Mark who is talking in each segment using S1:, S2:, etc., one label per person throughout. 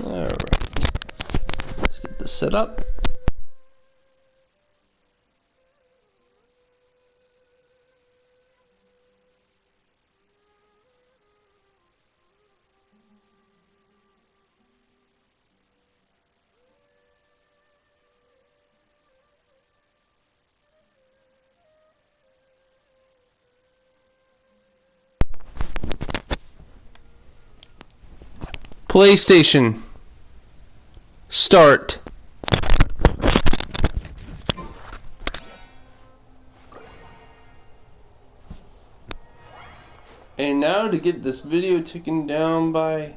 S1: Alright. Let's get this set up. PlayStation. Start. And now to get this video taken down by...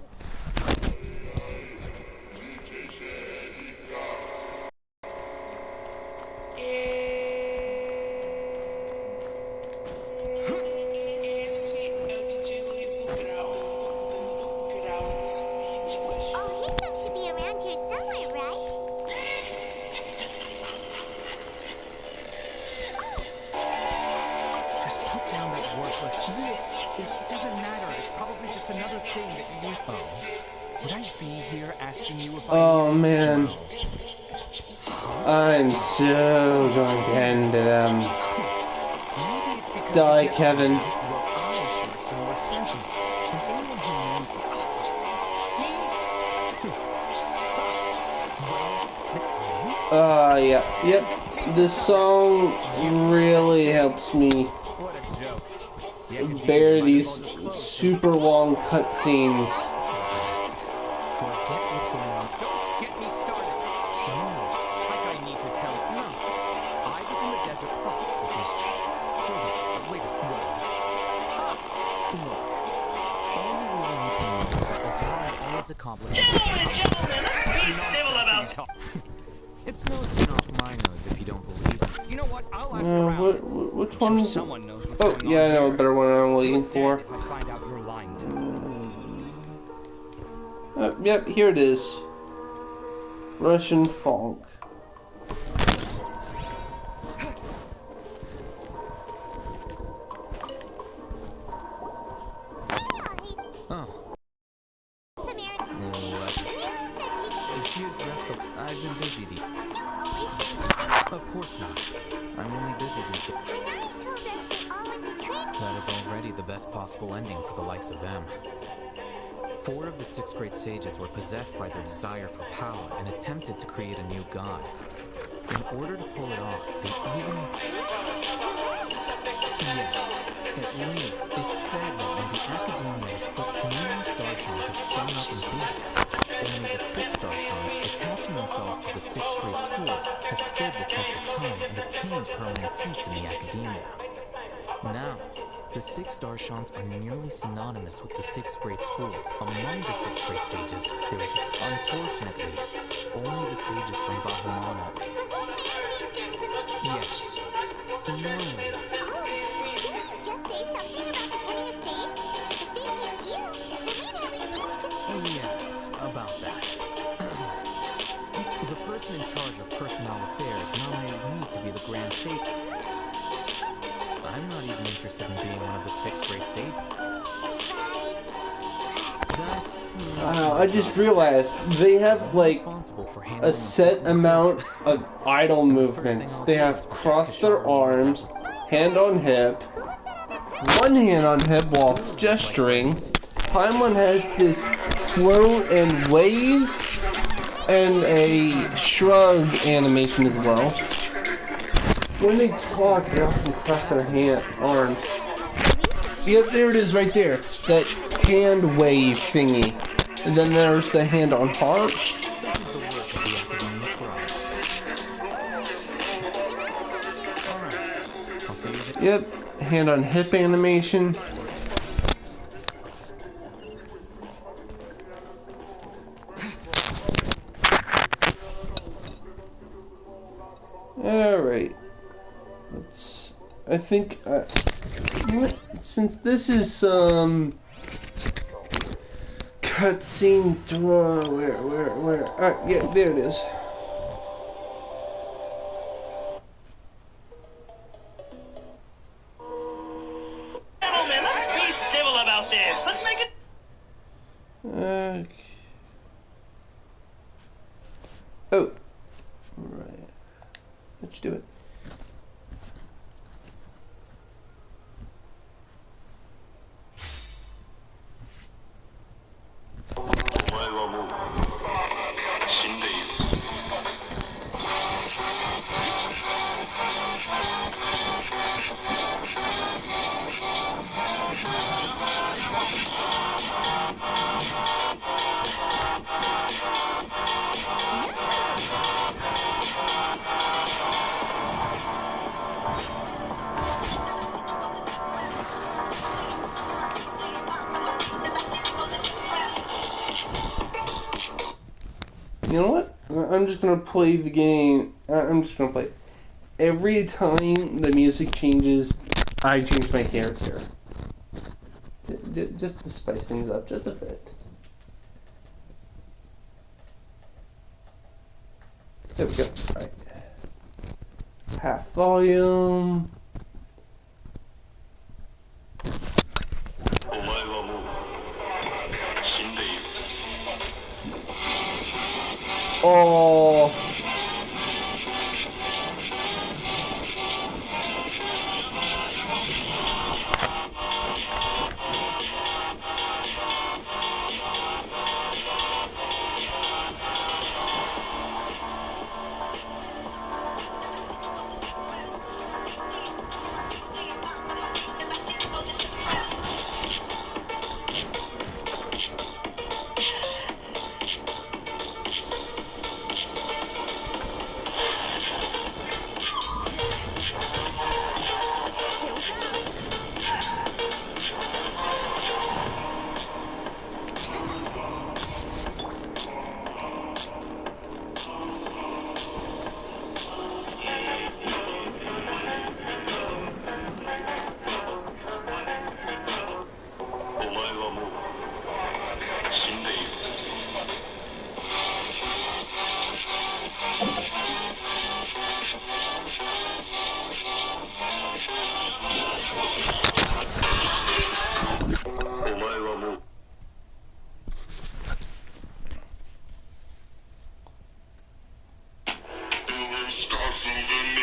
S1: Oh man, I'm so going to end them. Die, Kevin. Yep. This song really helps me bear these super long cutscenes.
S2: Forget what's going on. Don't get me started. So, like I need to tell you. No. I was in the desert. Just hold on. Wait. Look. All you really need to know is that Azar and all his accomplices.
S3: Gentlemen, let's be civil about it.
S2: It's no skin off my nose if you don't believe it. You know what? I'll ask around.
S1: Which one?
S2: Sure someone knows what's going on.
S1: Yeah, I know a better one I'm looking for.
S2: If I find out you're lying to me.
S1: Yep, here it is. Russian funk.
S2: Oh. If she addressed the... I've been busy these... Of course not. I'm only busy these days. That is already the best possible ending for the likes of them. 4 of the 6 great sages were possessed by their desire for power and attempted to create a new god. In order to pull it off, they even... Yes, at least it's said that when the Academia was formed, numerous Darshan's have sprung up and faded. Only the 6 Darshan's, attaching themselves to the 6 great schools, have stood the test of time and obtained permanent seats in the Academia. Now, the 6 Darshans are nearly synonymous with the 6th great school. Among the 6 great sages, there is, unfortunately, only the sages from Vahumana. Yes. Normally. Oh, yes, about that. The person in charge of personnel affairs nominated me to be the Grand Sage. I'm not even interested in being one of the 6 great sages. That's...
S1: Wow, I just realized they have like a set amount of idle movements. They have crossed their arms, hand on hip, one hand on hip while gesturing. Paimon has this float and wave and a shrug animation as well. When they talk, they often cross their arms. Yeah, there it is right there. That hand wave thingy. And then there's the hand on heart. Yep, hand on hip animation. Alright. I think, since this is cutscene, where, alright, yeah, there it is.
S4: 「
S1: Alright,
S4: あなたの正体は私たちの正体を知っている」
S1: here it is.
S4: 「 Alright, I'll see you there.
S1: Yeah, there it is. 」 Yep, here it is. Okay. Oh. Right. Let's do it. You know what? I'm just gonna play the game. I'm just gonna play it. Every time the music changes, I change my character. Just to spice things up just a bit. There we go. Alright. Half volume. Oh.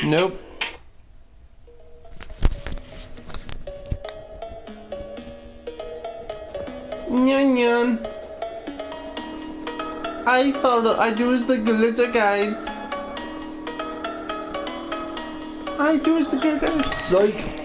S1: Nope. Nyan nyan. I thought I do as the glitter guides. I do as the glitter guides. Psych.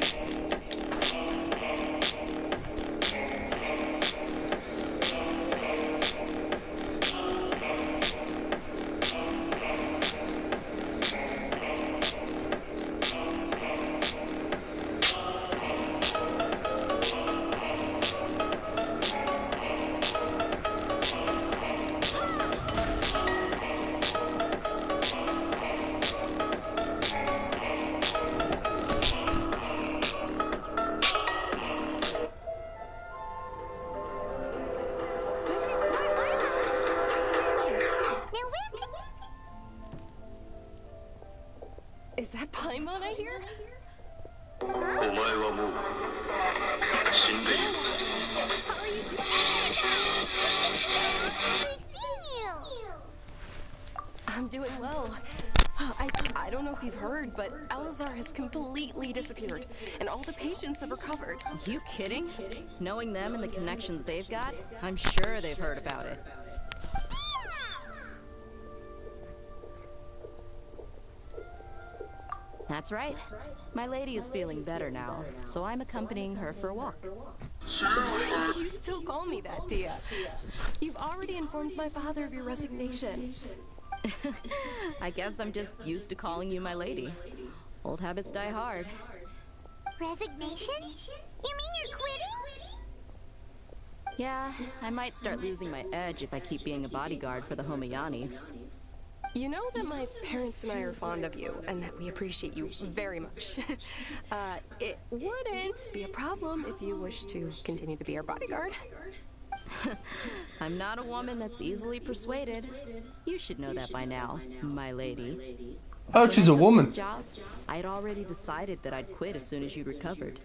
S4: Is that Paimon I hear?
S3: How are
S4: you doing?
S5: I've seen you!
S4: I'm doing well. I don't know if you've heard, but Elazar has completely disappeared, and all the patients have recovered.
S6: You kidding? Knowing them and the connections they've got, I'm sure they've heard about it. That's right. My lady is feeling better now, so I'm accompanying her for a walk.
S4: Why do you still call me that, Dia? You've already informed my father of your resignation.
S6: I guess I'm just used to calling you my lady. Old habits die hard.
S5: Resignation? You mean you're quitting?
S6: Yeah, I might start losing my edge if I keep being a bodyguard for the Homayanis.
S4: You know that my parents and I are fond of you, and that we appreciate you very much. It wouldn't be a problem if you wish to continue to be our bodyguard.
S6: I'm not a woman that's easily persuaded. You should know that by now, my lady.
S1: Oh, she's a woman.
S6: This job, I had already decided that I'd quit as soon as you recovered.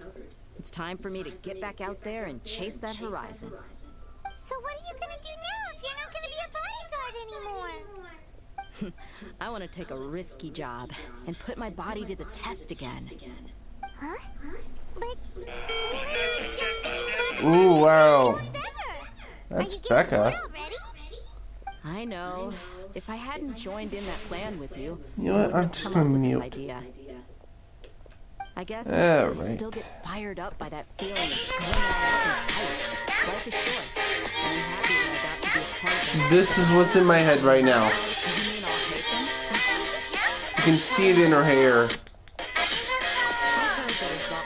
S6: It's time for me to get back out there and chase that horizon.
S5: So what are you gonna do now if you're not gonna be a bodyguard anymore?
S6: I want to take a risky job and put my body to the test again.
S5: Huh? But we literally just finished
S1: Ooh, wow.
S5: ever.
S1: That's
S5: Are you getting bored
S1: Becca.
S5: already?
S6: I know. If I hadn't joined in that plan with you,
S1: You know what?
S6: I wouldn't
S1: I'm
S6: have
S1: just
S6: come
S1: gonna
S6: up with this
S1: mute.
S6: idea. I guess
S1: Yeah,
S6: I
S1: right.
S6: still get fired up by that feeling of going all out and fight. Life is short, and I'm happy that I got to be a part of that.
S1: This is what's in my head right now.
S6: You mean I'll hate them?
S1: You can see it in her hair.
S6: I heard that it's all...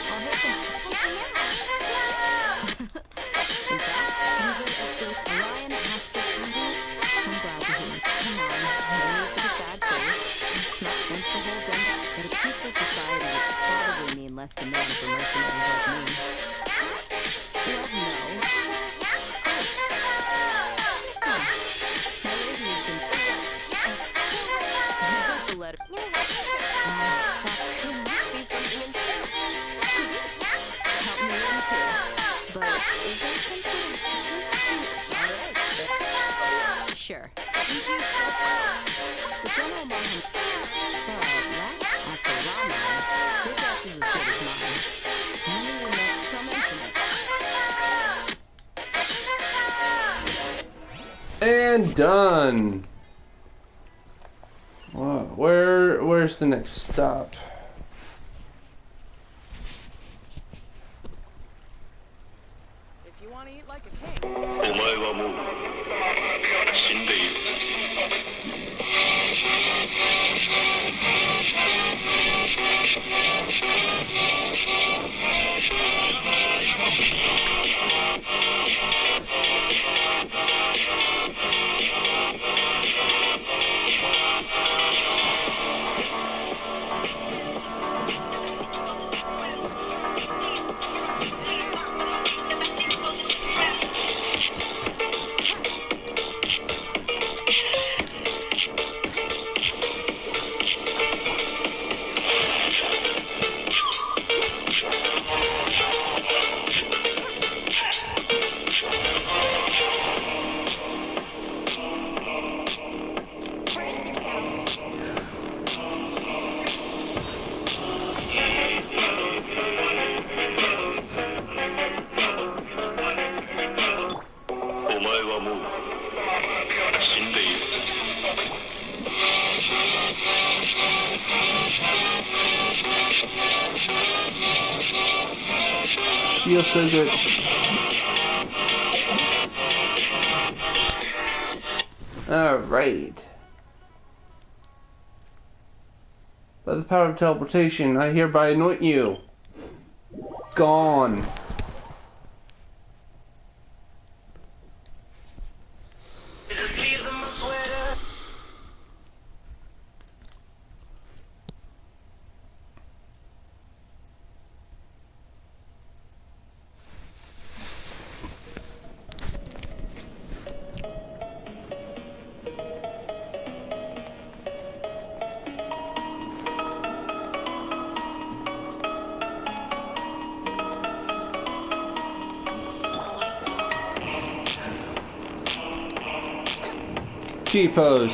S6: I'll hate them. In fact, you heard Edgar, Ryan has to handle. I'm glad to hear. Come on, no need for the sad face. It's not against the whole done, but a peaceful society would probably mean less demand for mercenaries like me. Well, no. Huh. My lady has been correct. I got the letter. There must be something in here. Count me in too. But is there some sort of substitute? Alright. Sure. Thank you so much. The general Mohan. Last as for Rama, your guess is as good as mine. Only enough to mention it.
S1: And done. Whoa, where's the next stop?
S6: If you want to eat like a king.
S3: お前はもう死んでいる。お前はもう死んでいる。
S1: Feels so good. Alright. By the power of teleportation, I hereby anoint you. Gone. G-pose.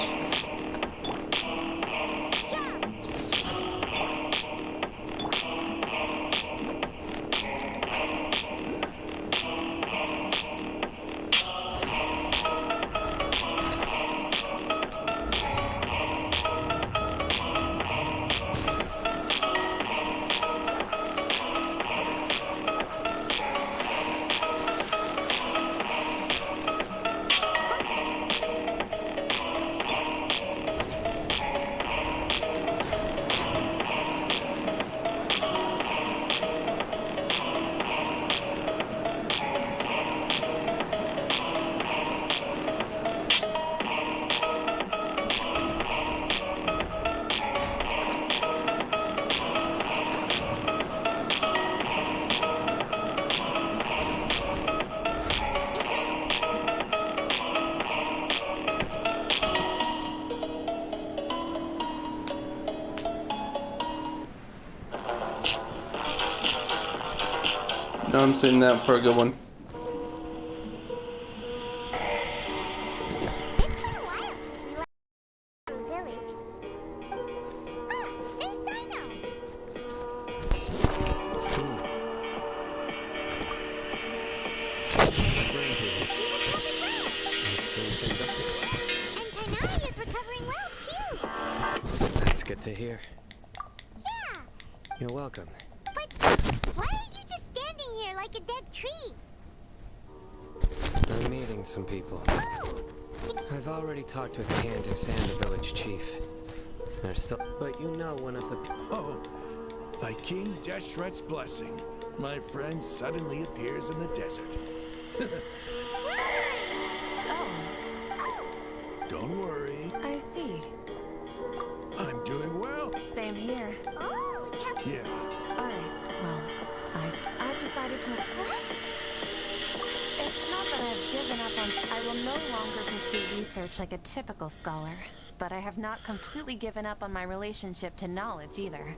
S1: No, I'm saying that for a good one.
S5: It's been a while since we left the village. Ah, there's Dino.
S2: Brings you. It seems conducted.
S5: And Tainari is recovering well, too.
S2: That's good to hear.
S5: Yeah,
S2: You're welcome.
S5: but why are you just standing here like a dead tree?
S2: I'm meeting some people.
S5: Oh,
S2: I've already talked with Candace and the village chief. They're still... But you know one of the...
S7: Oh, by King Deshret's blessing, my friend suddenly appears in the desert.
S6: Oh,
S7: Don't worry,
S6: I see.
S7: I'm doing well.
S6: Same here.
S5: oh,
S7: Yeah,
S6: Alright, well, I've decided to...
S5: what?
S6: It's not that I've given up on... I will no longer pursue research like a typical scholar, but I have not completely given up on my relationship to knowledge either.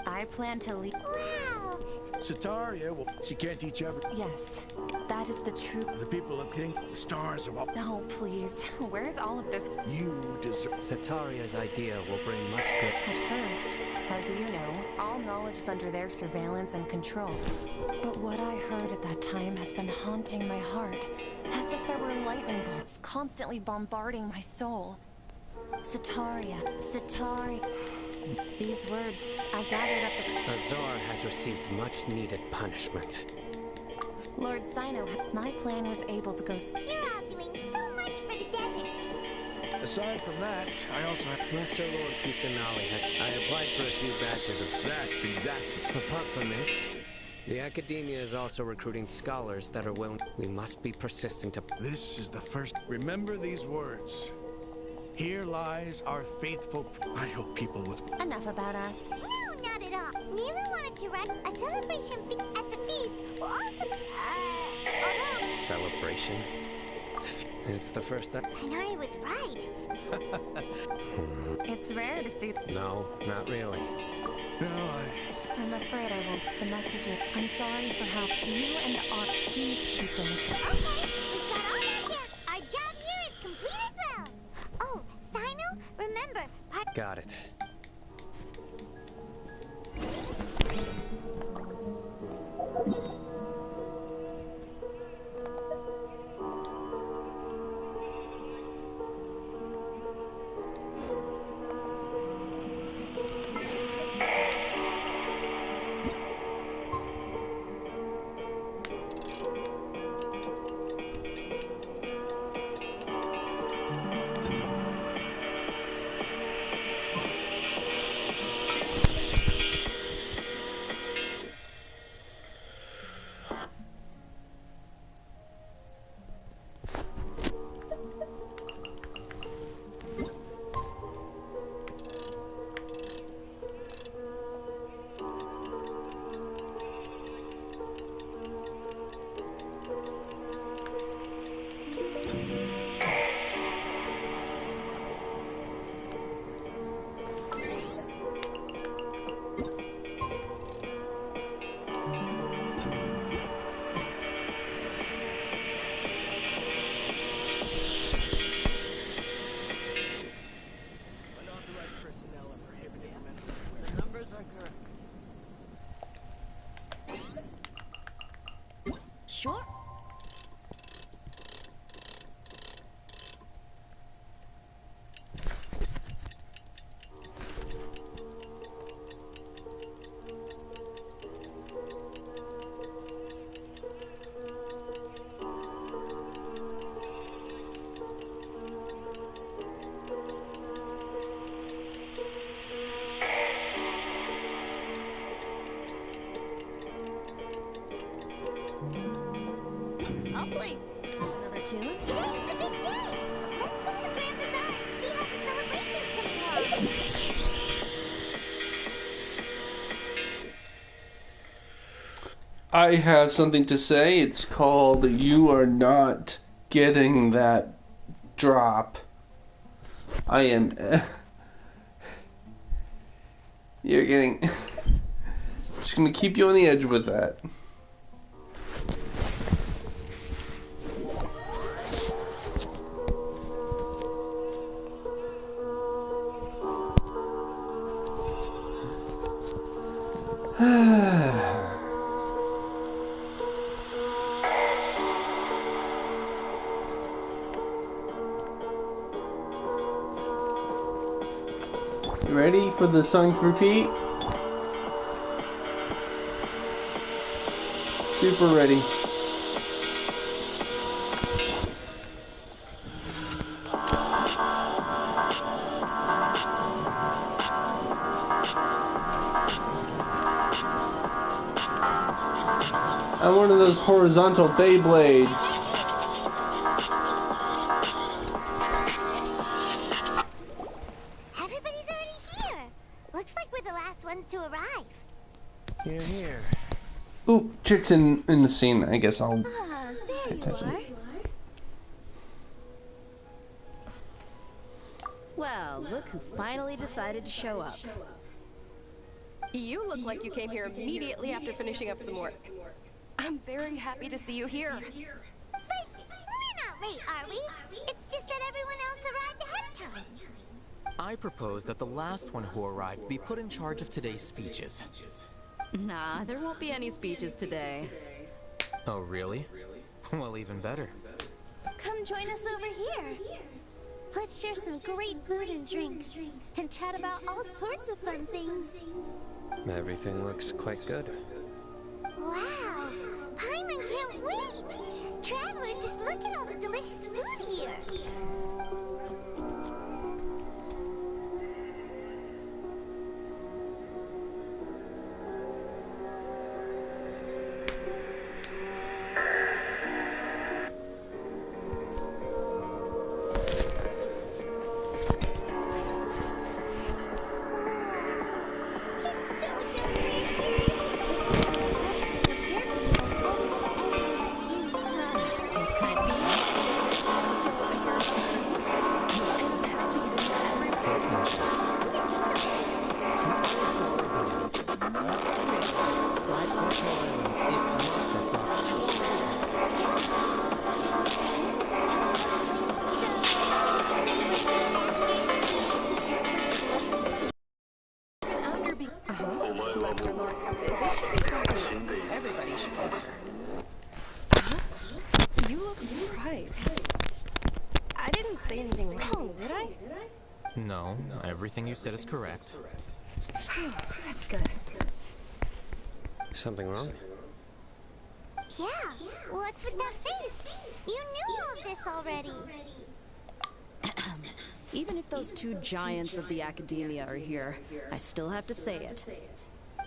S6: I plan to leave...
S5: Wow.
S7: Sataria, well, she can't teach other...
S6: Yes, that is the truth.
S7: The people of King, the stars of all...
S6: Oh, please. Where's all of this?
S7: You deserve...
S2: Sataria's idea will bring much good...
S6: At first, as you know, all knowledge is under their surveillance and control. But what I heard at that time has been haunting my heart, as if there were lightning bolts constantly bombarding my soul. Sataria, Sataria... These words, I gathered up the...
S2: Azar has received much needed punishment.
S6: Lord Sino, my plan was able to go...
S5: You're all doing so much for the desert.
S7: Aside from that, I also have...
S2: Master Lord Kusanali I applied for a few batches of...
S7: That's exactly...
S2: Apart from this, the academia is also recruiting scholars that are willing... We must be persistent to...
S7: This is the first... Remember these words. Here lies our faithful... I hope people with...
S6: Enough about us.
S5: No, not at all. Mila wanted to run a celebration at the feast. Will also, although
S2: Celebration? It's the first that...
S5: Tainari was right.
S6: It's rare to see...
S2: No, not really.
S7: No,
S6: I'm afraid I won't. The message is... I'm sorry for how... You and Art, please keep dancing.
S5: Okay, we've got all that here. Our job here is complete as well. Oh, Sino, remember,
S2: Got it.
S6: Sure. I'll play another tune.
S5: today's the big day. Let's go to the Grand Bazaar and see how the celebration's coming along.
S1: I have something to say. It's called You Are Not Getting That Drop. I am... You're getting... Just gonna keep you on the edge with that. You ready for the song to repeat? Super ready. I'm one of those horizontal Beyblades.
S5: Everybody's already here. Looks like we're the last ones to arrive.
S7: You're here.
S1: Ooh, chick's in the scene. I guess I'll
S6: Ah, there
S1: pay
S6: you
S1: attention.
S6: are. Well, look who finally decided to show up.
S4: You look like you came here immediately after finishing up some work. I'm very happy to see you here.
S5: But we're not late, are we? It's just that everyone else arrived ahead of time.
S2: I propose that the last one who arrived be put in charge of today's speeches.
S6: Nah, there won't be any speeches today.
S2: Oh, really? Well, even better.
S5: Come join us over here. Let's share some great food and drinks and chat about all sorts of fun things.
S8: Everything looks quite good.
S5: Wow! Paimon can't wait! Traveler, just look at all the delicious food here!
S4: Lesser Lord, this should be something everybody should remember. Huh? You look surprised. I didn't say anything wrong, did I?
S2: No, everything you said is correct.
S4: That's good.
S8: Something wrong?
S5: Yeah, what's with that face? You knew all of this already.
S6: Even if those two giants of the academia are here, I still have to say it.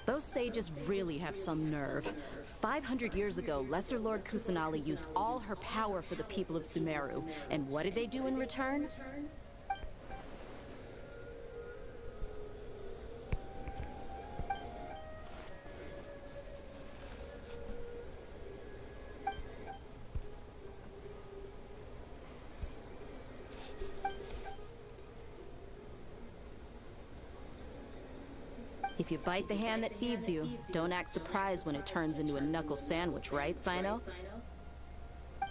S6: Those sages really have some nerve. 500 years ago, Lesser Lord Kusanali used all her power for the people of Sumeru. And what did they do in return? If you bite the hand that feeds you, don't act surprised when it turns into a knuckle sandwich, right, Sino?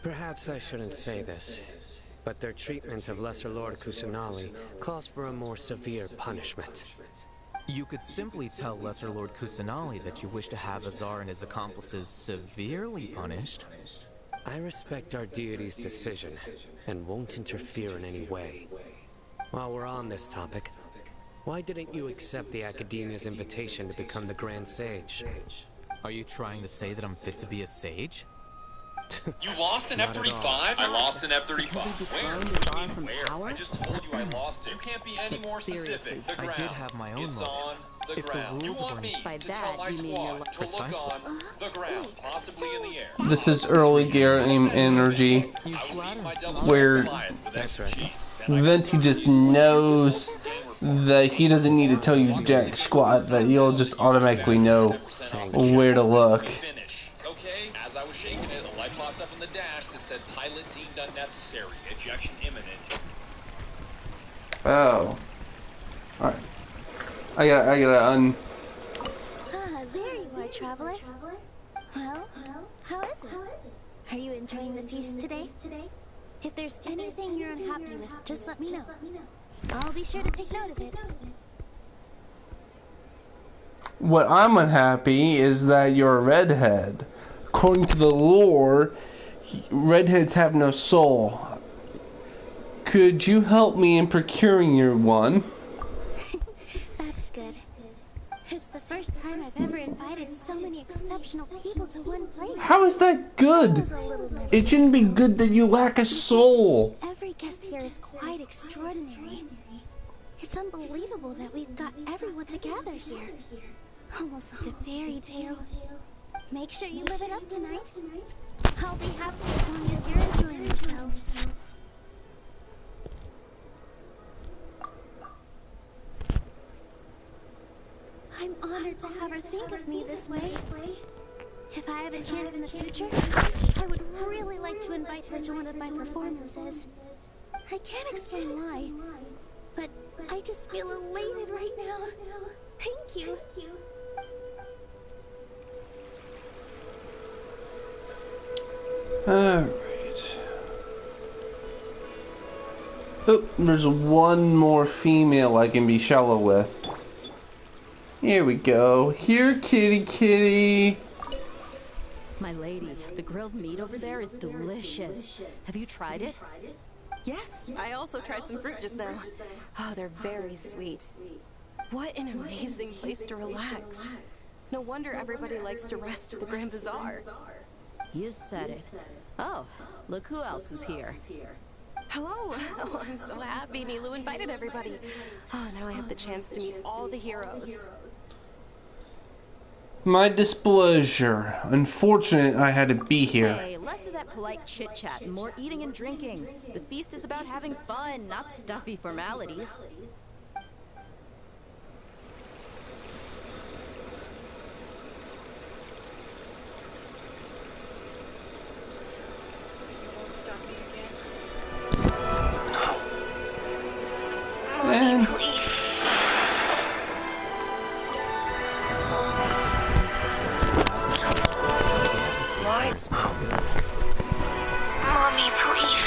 S8: Perhaps I shouldn't say this, but their treatment of Lesser Lord Kusanali calls for a more severe punishment.
S2: You could simply tell Lesser Lord Kusanali that you wish to have Azar and his accomplices severely punished.
S8: I respect our deity's decision, and won't interfere in any way. While we're on this topic, why didn't you accept the Academia's invitation to become the Grand Sage?
S2: Are you trying to say that I'm fit to be a sage?
S9: You lost an
S8: Not at all.
S9: F-35? I lost an
S6: Because
S9: F-35.
S6: he declined
S9: Where?
S6: Azar from
S9: Where?
S6: power?
S9: I just told you I lost it. You can't be any
S6: But
S9: more
S6: seriously,
S9: specific. The
S2: I
S9: ground.
S2: did have my own
S9: It's
S2: motive.
S9: on the
S2: If the
S9: ground. You
S2: rules of
S9: want
S2: our-
S9: me
S6: By
S9: to
S6: that,
S9: tell my
S6: you mean
S9: squad
S6: you're
S9: to
S2: Precisely.
S9: look on the ground, possibly in the air.
S1: This is early game energy,
S2: You
S9: I would
S2: flatter
S9: beat my
S2: me.
S9: double
S1: Where-
S9: Goliath with
S8: That's
S9: extra
S8: right.
S9: cheese. Then I
S1: Venti just knows that he doesn't need to tell you jack squat, that you'll just automatically know where to look.
S9: Finish. Okay, as I was shaking it, a light popped up in the dash that said pilot deemed unnecessary, ejection imminent.
S1: Oh. Alright. I gotta
S5: Ah, there you are, my traveler. Well, how is it? Are you enjoying the feast today? If there's anything you're unhappy with, just let me know. I'll be sure to take note of it.
S1: What I'm unhappy is that you're a redhead. According to the lore, redheads have no soul. Could you help me in procuring your one?
S5: That's good. It's the first time I've ever invited so many exceptional people to one place.
S1: How is that good? It shouldn't be good that you lack a soul.
S5: Every guest here is quite extraordinary. It's unbelievable that we've got everyone together here. Almost like a fairy tale. Make sure you live it up tonight. I'll be happy as long as you're enjoying yourselves. I'm honored to have her think of me this way. If I have a chance in the future, I would really like to invite her to one of my performances. I can't explain why, but I just feel elated right now. Thank you.
S1: Alright. Oh, there's one more female I can be shallow with. Here we go. Here, kitty kitty.
S6: My lady, the grilled meat over there is delicious. Have you tried it?
S4: Yes, I also tried some fruit just now. Oh, they're very sweet. What an amazing place to relax. No wonder everybody likes to rest at the Grand Bazaar.
S6: You said it. Oh, look who else is here.
S4: Hello. Oh, I'm so happy Nilou invited everybody. Oh, now I have the chance to meet all the heroes.
S1: My displeasure. Unfortunate I had to be here.
S6: Hey, less of that polite chit-chat and more eating and drinking. The feast is about having fun, not stuffy formalities.
S1: Man.
S5: Please. Mommy, please.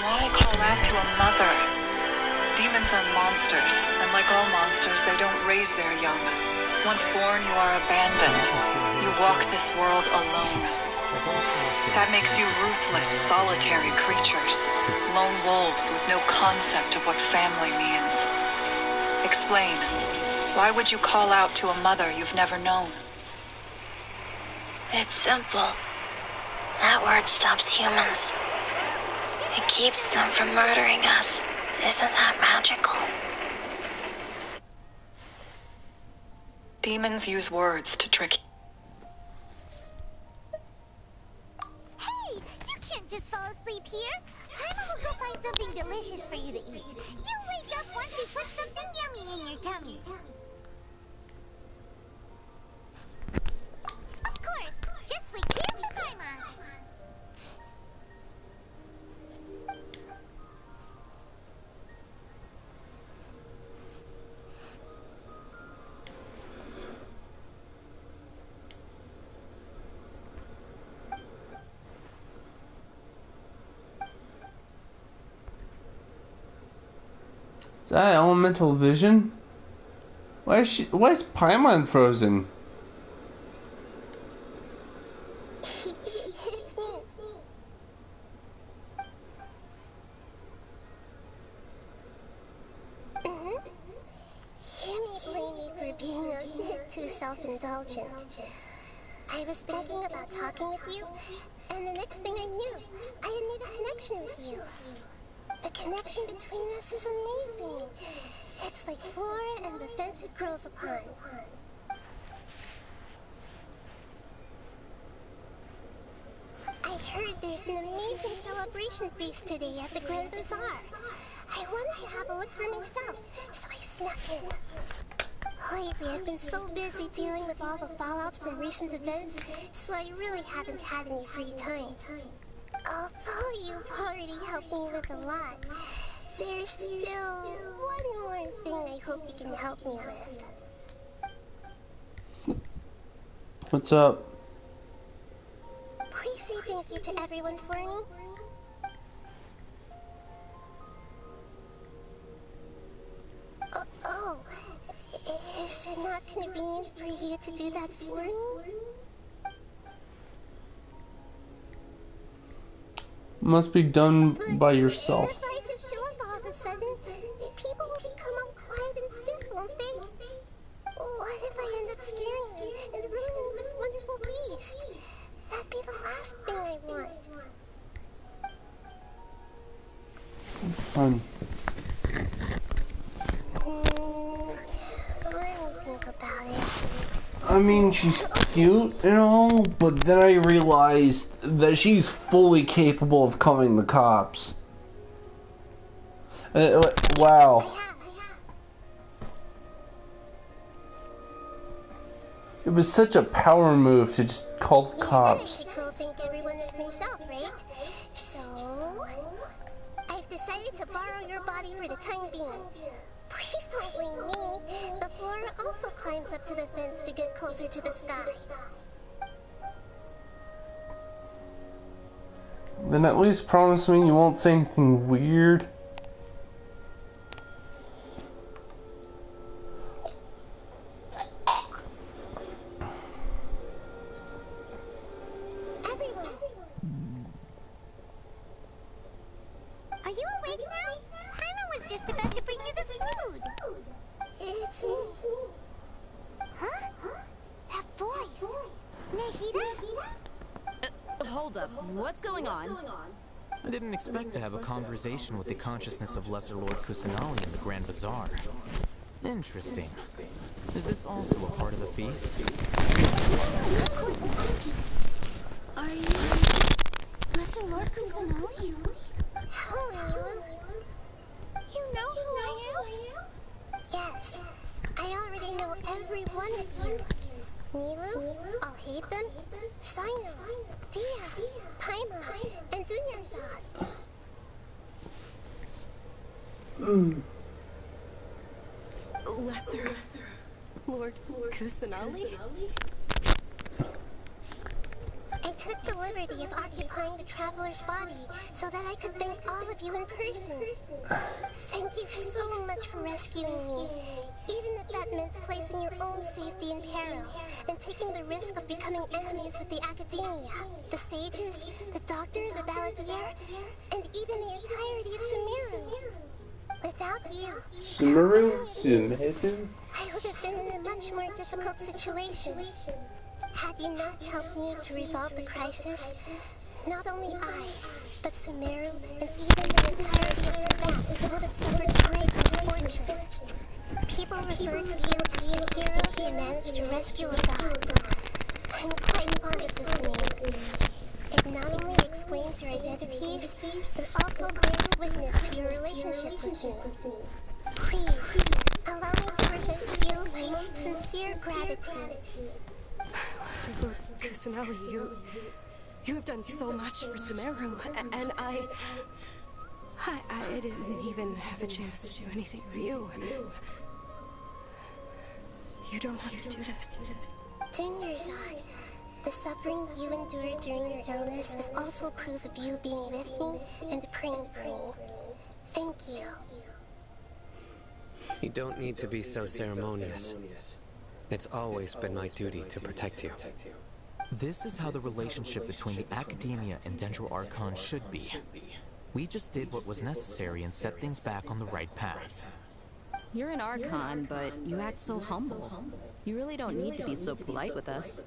S10: Why call out to a mother? Demons are monsters, and like all monsters, they don't raise their young. Once born, you are abandoned. You walk this world alone. That makes you ruthless, solitary creatures. Lone wolves with no concept of what family means. Explain. Why would you call out to a mother you've never known?
S5: It's simple. That word stops humans. It keeps them from murdering us. Isn't that magical?
S10: Demons use words to trick you.
S5: Hey! You can't just fall asleep here! Paimon will go find something delicious for you to eat. You wake up once you put something yummy in your tummy. Of course! Just wait here for Paimon!
S1: Is that elemental vision? Why is Paimon frozen?
S5: It's me. You may blame me for being a bit too self-indulgent. I was thinking about talking with you, and the next thing I knew, I had made a connection with you. The connection between us is amazing. It's like flora and the fence it grows upon. I heard there's an amazing celebration feast today at the Grand Bazaar. I wanted to have a look for myself, so I snuck in. Lately, I've been so busy dealing with all the fallout from recent events, so I really haven't had any free time. Although you've already helped me with a lot, There's still one more thing I hope you can help me with.
S1: What's up?
S5: Please say thank you to everyone for me. Oh, is it not convenient for you to do that for me?
S1: Must be done by yourself.
S5: If I just show up all of a sudden, people will become all quiet and stiff, won't they? What if I end up scaring them and ruining this wonderful feast? That'd be the last thing I want.
S1: Fun.
S5: Let me think about it.
S1: I mean, she's cute and all, but then I realized that she's fully capable of calling the cops. Wow. It was such a power move to just call the cops.
S5: I should go think everyone is myself, right? So, I've decided to borrow your body for the time being. Please don't blame me. The Flora also climbs up to the fence to get closer to the sky.
S1: Then at least promise me you won't say anything weird.
S5: Everyone! Are you awake now? Paimon was just about to bring you the food. It's me. Huh? That voice. Nahida?
S6: Hold up. What's going on?
S2: I didn't expect to have a conversation with the consciousness of Lesser Lord Kusanali in the Grand Bazaar. Interesting. Is this also a part of the feast?
S5: Of course not. Are you Lesser Lord Kusanali? Hello. You know who I am? Yes. I already know every one of you. Nilou, Alhaitham, Cyno, Dia, Paimon, and Dunyarzad.
S4: Lesser Lord Kusanali?
S5: I took the liberty of occupying the Traveler's body so that I could thank all of you in person. Thank you so much for rescuing me, even if that meant placing your own safety in peril and taking the risk of becoming enemies with the Academia, the sages, the doctor, the balladeer, and even the entirety of Sumeru. Without you,
S1: Sumeru?
S5: I would have been in a much more difficult situation. Had you not helped me to resolve the crisis, not only I, but Sumeru and even the entirety of Teyvat would have suffered great misfortune. People refer to you as the heroes who managed to rescue a god. I'm quite fond of this name. It not only explains your identities, but also bears witness to your relationship with me. Please, allow me to present to you my most sincere gratitude.
S4: Lesser Lord Kusanali, you have done so much for Sumeru, and I didn't even have a chance to do anything for you. You don't have to do this.
S5: Dunyarzad, the suffering you endured during your illness is also proof of you being with me and praying for me. Thank you.
S8: You don't need to be so ceremonious. It's always been my duty to protect you.
S2: This is how the relationship between the Academia and Dendro Archon should be. We just did what was necessary and set things back on the right path.
S6: You're an Archon, but you act so humble. You really don't need to be so polite with us.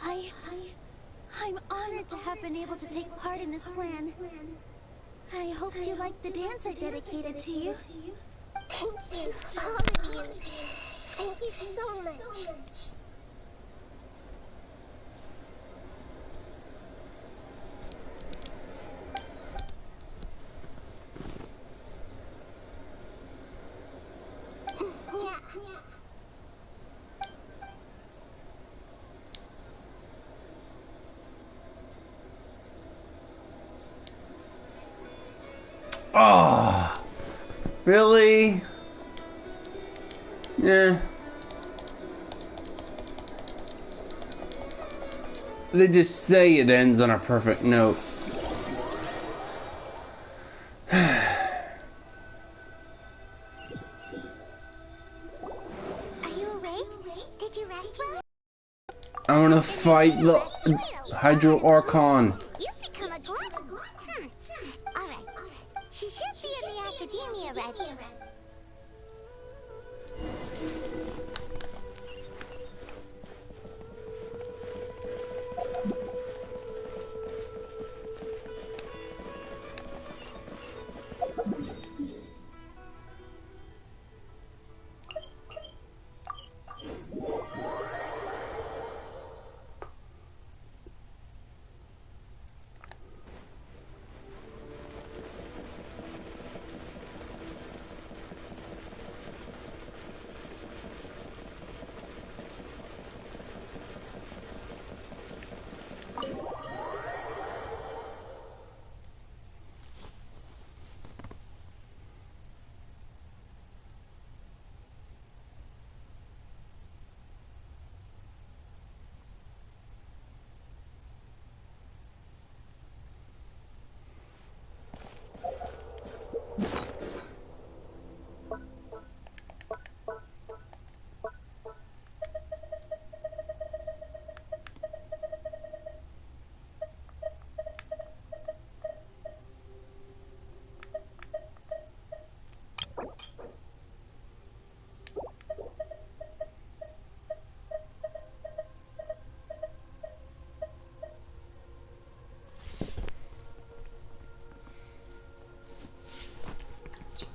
S11: I'm honored to have been able to take part in this plan. I hope you like the dance I dedicated to you.
S5: Thank you, all of you. Thank you so much.
S1: Ah. Really? Yeah. They just say it ends on a perfect note.
S5: Are you awake? Did you rest well?
S1: I want to fight the Hydro Archon.
S5: You've become a glutton. Alright. She should be in the academia right here.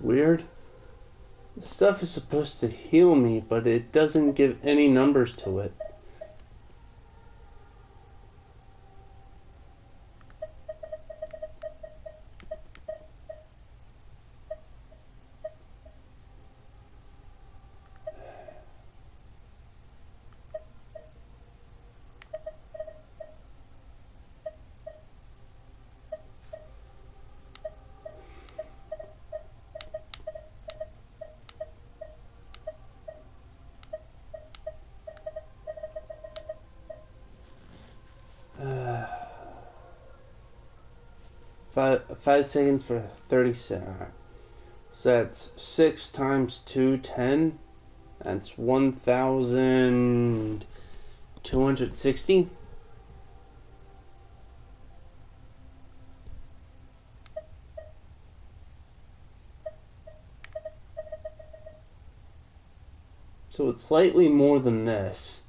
S1: Weird. This stuff is supposed to heal me, but it doesn't give any numbers to it. Five seconds for 30 seconds. So that's 6 times 2, 10. That's 1,260. So it's slightly more than this.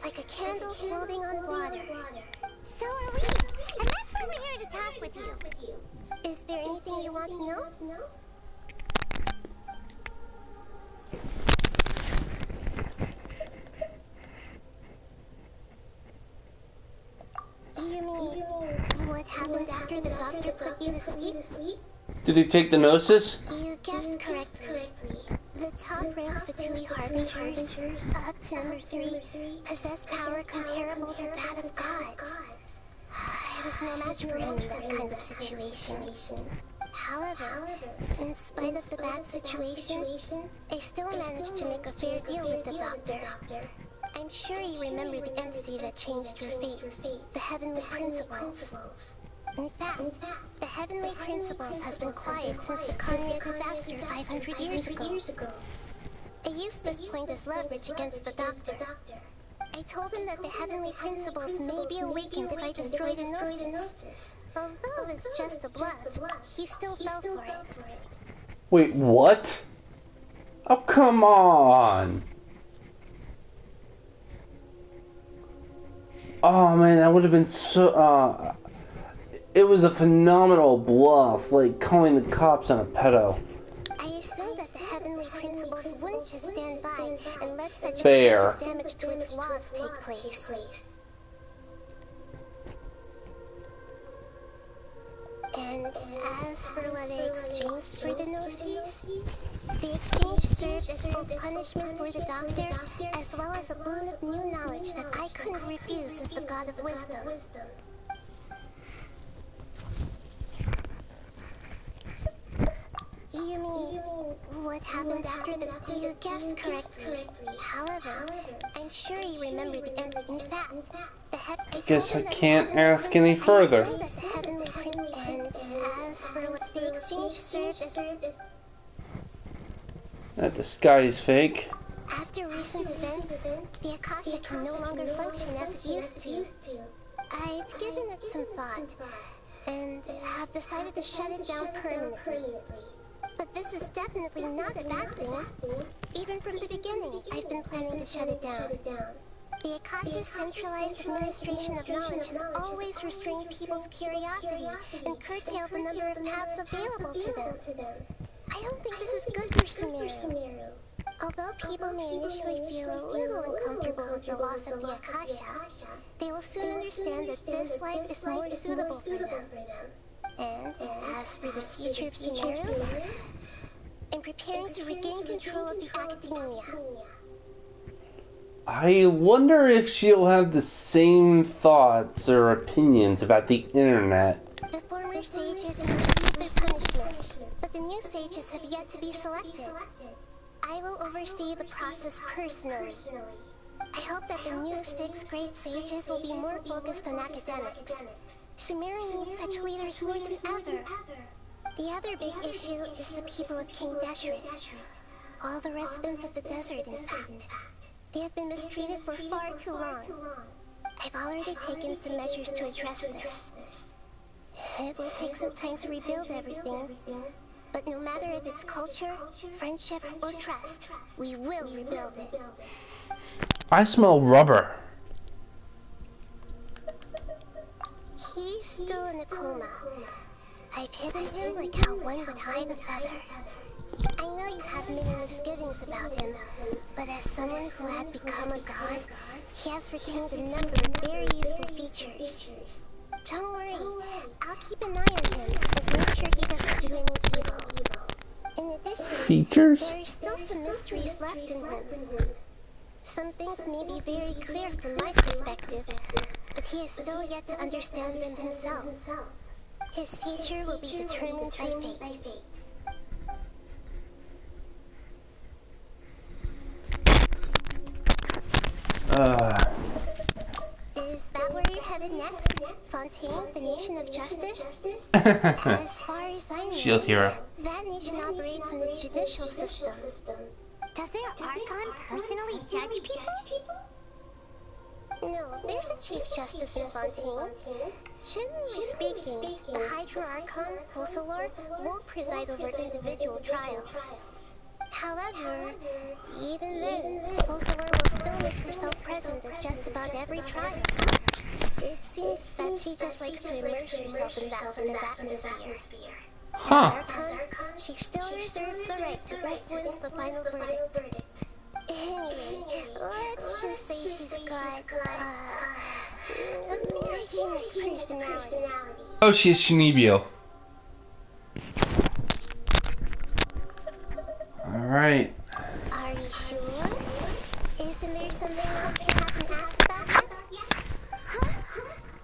S5: Like a candle floating on water. So are we. And that's why we're here to talk with you. Is there anything you want to know? You mean what happened after the doctor put you to sleep?
S1: Did he take the Gnosis?
S5: You guessed correctly. The top-ranked Fatui Harbingers, up to number 3, possess power comparable to that of gods. I was no match for him in that kind of situation. However, in spite of the bad situation, I still managed to make a fair deal with the doctor. I'm sure you remember the entity that changed your fate, the Heavenly Principles. In fact, the Heavenly Principles has been quiet since the Conria disaster 500 years ago. I used this point as leverage against the Doctor. I told him that the Heavenly Principles may be awakened if I destroy the Gnosis. Although it's just a bluff, he still fell for it.
S1: Wait, what? Oh, come on! Oh man, that would have been so, it was a phenomenal bluff, like calling the cops on a pedo.
S5: I assumed that the Heavenly Principles Impulse wouldn't just stand by and let such
S1: Fair.
S5: extensive damage to its laws take place. And as for what I exchanged for the Gnosis, the exchange served as both punishment for the Doctor, as well as a boon of new knowledge that I couldn't refuse as the God of Wisdom. You mean what happened after the... You guessed correctly. However, I'm sure you remember the end. In fact, the head...
S1: Guess I can't ask any further.
S5: And as for what the exchange served as...
S1: That the sky is fake.
S5: After recent events, the Akasha can no longer function as it used to. I've given it some thought, and have decided to shut it down permanently. But this is definitely not a bad thing. Even from the beginning, I've been planning to shut it down. The Akasha's centralized administration of knowledge has always restrained people's curiosity and curtailed the number of paths available to them. I don't think this is good for Sumeru. Although people may initially feel a little uncomfortable with the loss of the Akasha, they will soon understand that this life is more suitable for them. And as for the future of Sumeru, I'm preparing to regain control of the Academia.
S1: I wonder if she'll have the same thoughts or opinions about the internet.
S5: The former sages have received their punishment, but the new sages have yet to be selected. I will oversee the process personally. I hope that the new 6th grade sages will be more focused on academics. Sumeru needs such leaders more than ever. The other big issue is the people of King Deshret. All the residents of the desert, in fact. They have been mistreated for far too long. I've already taken some measures to address this. It will take some time to rebuild everything. But no matter if it's culture, friendship, or trust, we will rebuild it.
S1: I smell rubber.
S5: He's still in a coma. I've hidden him like how one would hide a feather. I know you have many misgivings about him, but as someone who had become a god, he has retained a number of very useful features. Don't worry, I'll keep an eye on him and make sure he doesn't do any evil. In addition, there are still some mysteries left in him. Some things may be very clear from my perspective, but he is still yet to understand them himself. His future will be determined by fate. Is that where you're headed next? Fontaine, the nation of justice? As far as I know,
S1: Shield hero.
S5: that nation operates in the judicial system. Does their Archon personally judge people? No, there's a Chief Justice in Fontaine. Generally speaking, the Hydra Archon, Focalor, will preside over individual trials. However, even then, Focalor will still make herself present at just about every trial. It seems that she just likes to immerse herself in that sort of atmosphere. As Archon, she still reserves the right to influence the final verdict. Anyway, let's just say she's got, a very unique personality.
S1: Oh, she's Shinibio. Alright.
S5: Are you sure? Isn't there something else you haven't asked about yet? Huh?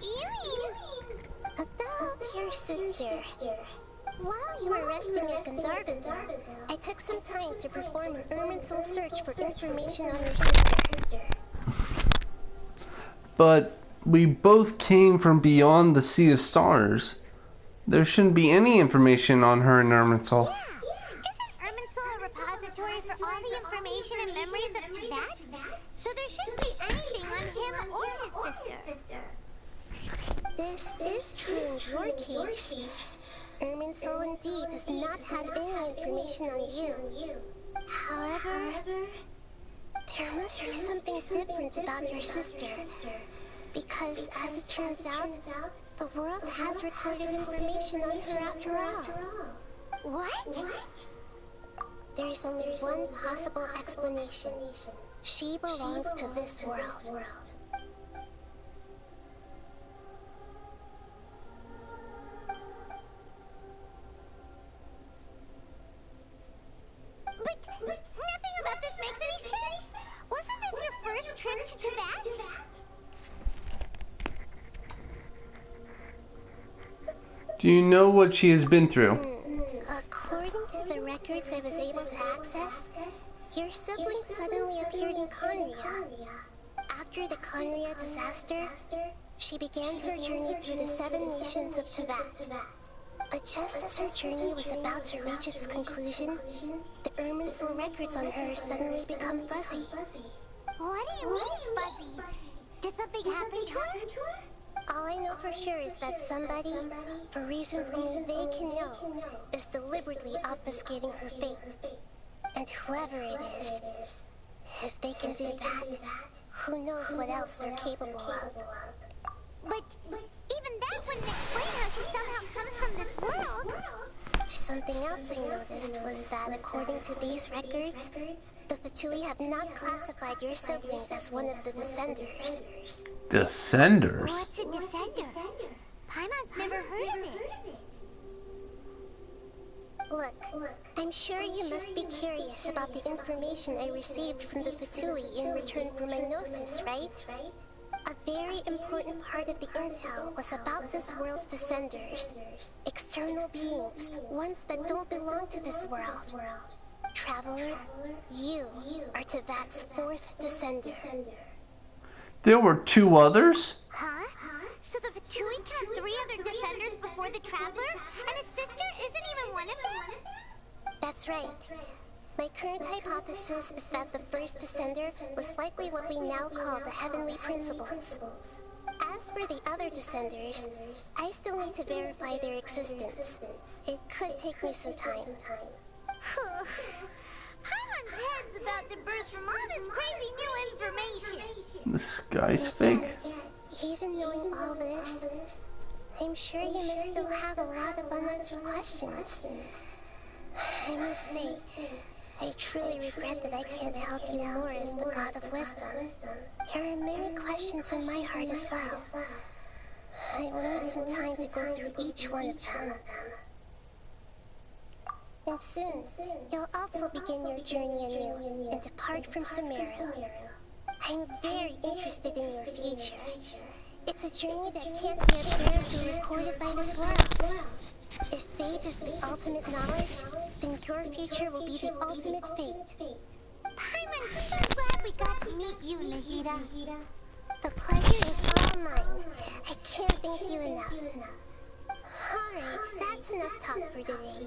S5: You mean? About your sister. While you were resting at Gandharvaville, I took some time to perform an Irminsul search for information on your sister.
S1: But we both came from beyond the Sea of Stars. There shouldn't be any information on her in Irminsul.
S11: Isn't Irminsul a repository for all the information and memories of Tibet? So there shouldn't be anything on him or his sister.
S5: This is true in your case. Irminsul indeed does not have any information on you. However, there must be something different about your sister. Because, as it turns out, the world has recorded information on her after all.
S11: What?
S5: There is only one possible explanation. She belongs to this world.
S11: But nothing about this makes any sense! Wasn't this your first trip to Teyvat?
S1: Do you know what she has been through?
S5: According to the records I was able to access, your sibling suddenly appeared in Khaenri'ah. After the Khaenri'ah disaster, she began her journey through the 7 nations of Teyvat. But just as her journey was about to reach its conclusion, the Irminsul records on her suddenly become fuzzy.
S11: What do you mean, fuzzy? Did something happen to her?
S5: All I know for sure is that somebody, for reasons only they can know, is deliberately obfuscating her fate. And whoever it is, if they can do that, who knows what else they're capable of.
S11: But even that wouldn't explain how she somehow comes from this world.
S5: Something else I noticed was that according to these records, the Fatui have not classified your sibling as one of the Descenders.
S1: Descenders?
S11: What's a Descender? Paimon's never heard of it.
S5: Look, I'm sure you must be curious about the information I received from the Fatui in return for my gnosis, right? A very important part of the intel was about this world's Descenders. External beings, ones that don't belong to this world. Traveler, you are Teyvat's 4th Descender.
S1: There were 2 others?
S11: Huh? So the Fatui count 3 other Descenders before the Traveler? And his sister isn't even one of them?
S5: That's right. My current hypothesis is that the first Descender was likely what we now call the Heavenly Principles. As for the other Descenders, I still need to verify their existence. It could take me some time.
S11: Paimon's head's about to burst from all this crazy new information.
S1: The sky's fake.
S5: Even knowing all this, I'm sure you must still have a lot of unanswered questions. I must say, I truly regret that I can't help you more as the God of Wisdom. There are many questions in my heart as well. I will need some time to go through each one of them. And soon, you'll also begin your journey anew and depart from Sumeru. I'm very interested in your future. It's a journey that can't be observed or recorded by this world. If fate is the ultimate knowledge, then your future will be the ultimate fate.
S11: Paimon's sure glad we got to meet you, Nahida.
S5: The pleasure is all mine. I can't thank you enough. Alright, that's enough talk for today.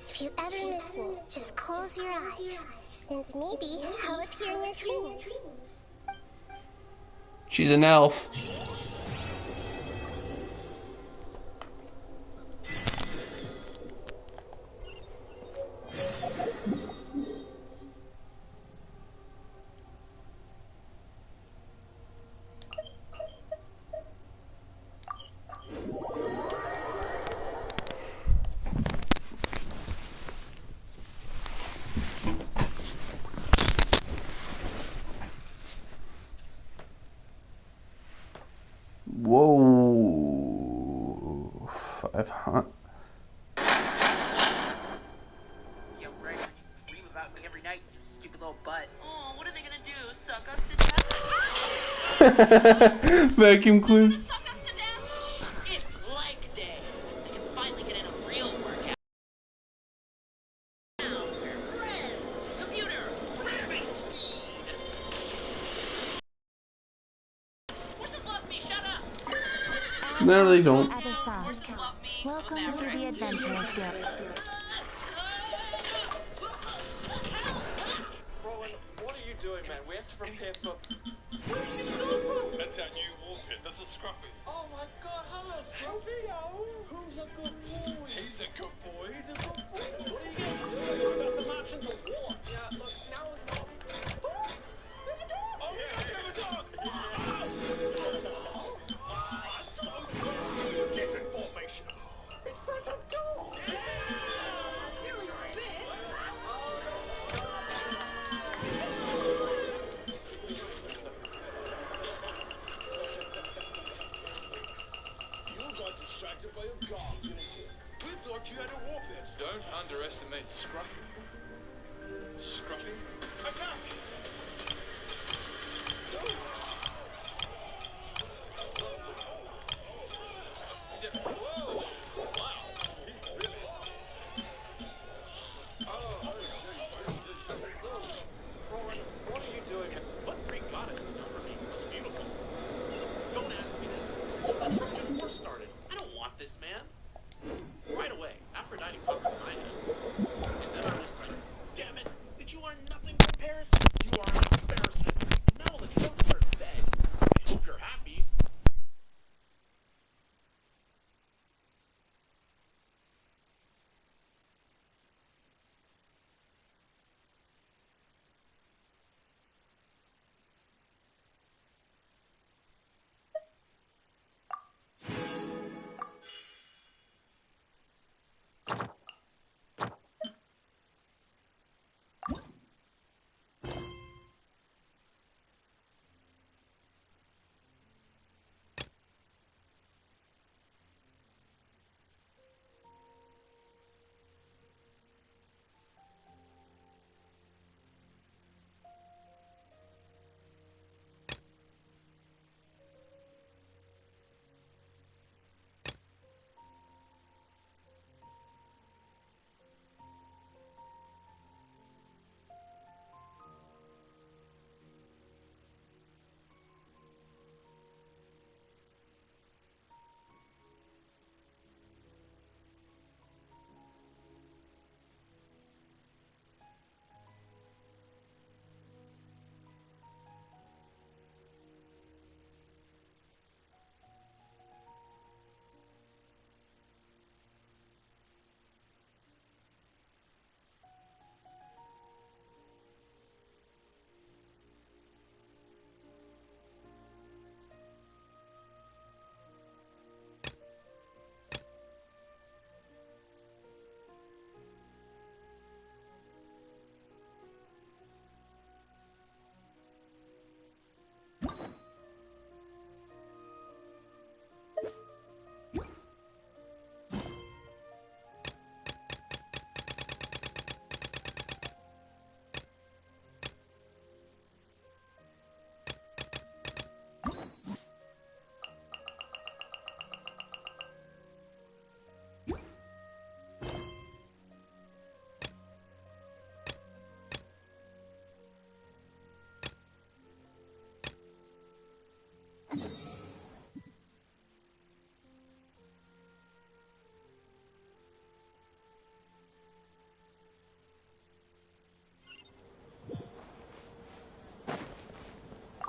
S5: If you ever miss me, just close your eyes, and maybe I'll appear in your dreams.
S1: She's an elf. Whoa. 500.
S12: Yo, Greg, you dream about me every night, you stupid little butt.
S6: Oh, what are they gonna do? Suck us to death?
S1: Vacuum cleaner.
S6: It's leg day. I can finally get in a real workout. Now we're friends. Computer, rabbit speed. Horses love me. Shut up.
S1: No, they don't.
S13: Abyssosque. Welcome to the Adventurers Guild.
S14: Rowan, what are you doing, man? We have to prepare for...
S3: That's our new war pit. This is Scruffy.
S14: Oh my god, hello, Scruffy! Who's a good boy?
S3: He's a good boy.
S14: He's a good boy. What are you going to do? We're about to march into war. Yeah, look, now is not... Oh, we have a dog!
S3: Oh, yeah, we have a dog!
S14: Get in formation. It's not a dog! Yeah! Here we are, bitch! Oh, no.
S15: attacked by a guard. We thought you had a war pit.
S9: Don't underestimate Scruffy. Scruffy? Attack! Whoa! Wow! Rowan, what are you doing? What Greek goddess is known for being the most beautiful? Don't ask me this. This is how the Trojan War started. I don't want this man. Right away, Aphrodite popped in my head. And then I was like, damn it, that you are nothing but Paris. You are an embarrassment. Now the Trojans are dead. I hope you're happy.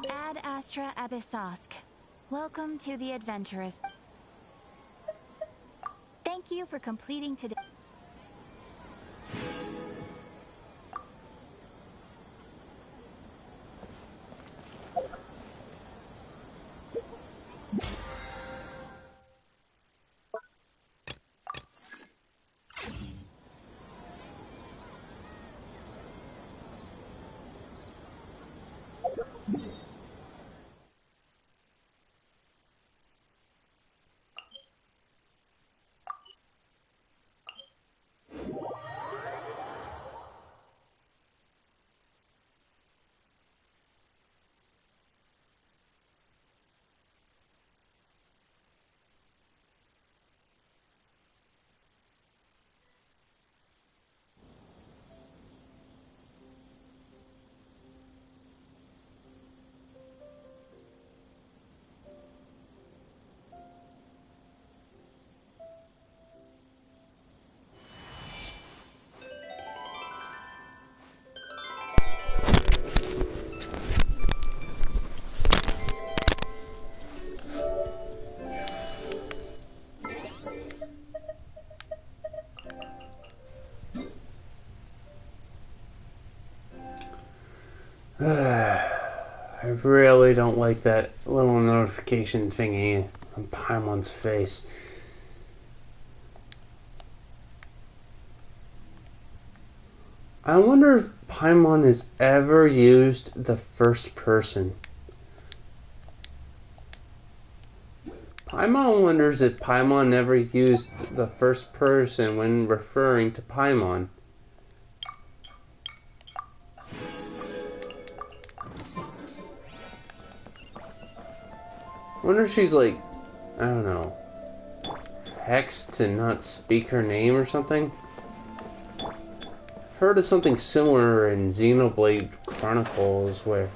S13: Ad Astra Abyssosk. Welcome to the Adventurers. Thank you for completing today.
S1: I really don't like that little notification thingy on Paimon's face. I wonder if Paimon has ever used the first person. Paimon wonders if Paimon never used the first person when referring to Paimon. Wonder if she's like, I don't know, hexed to not speak her name or something? Heard of something similar in Xenoblade Chronicles where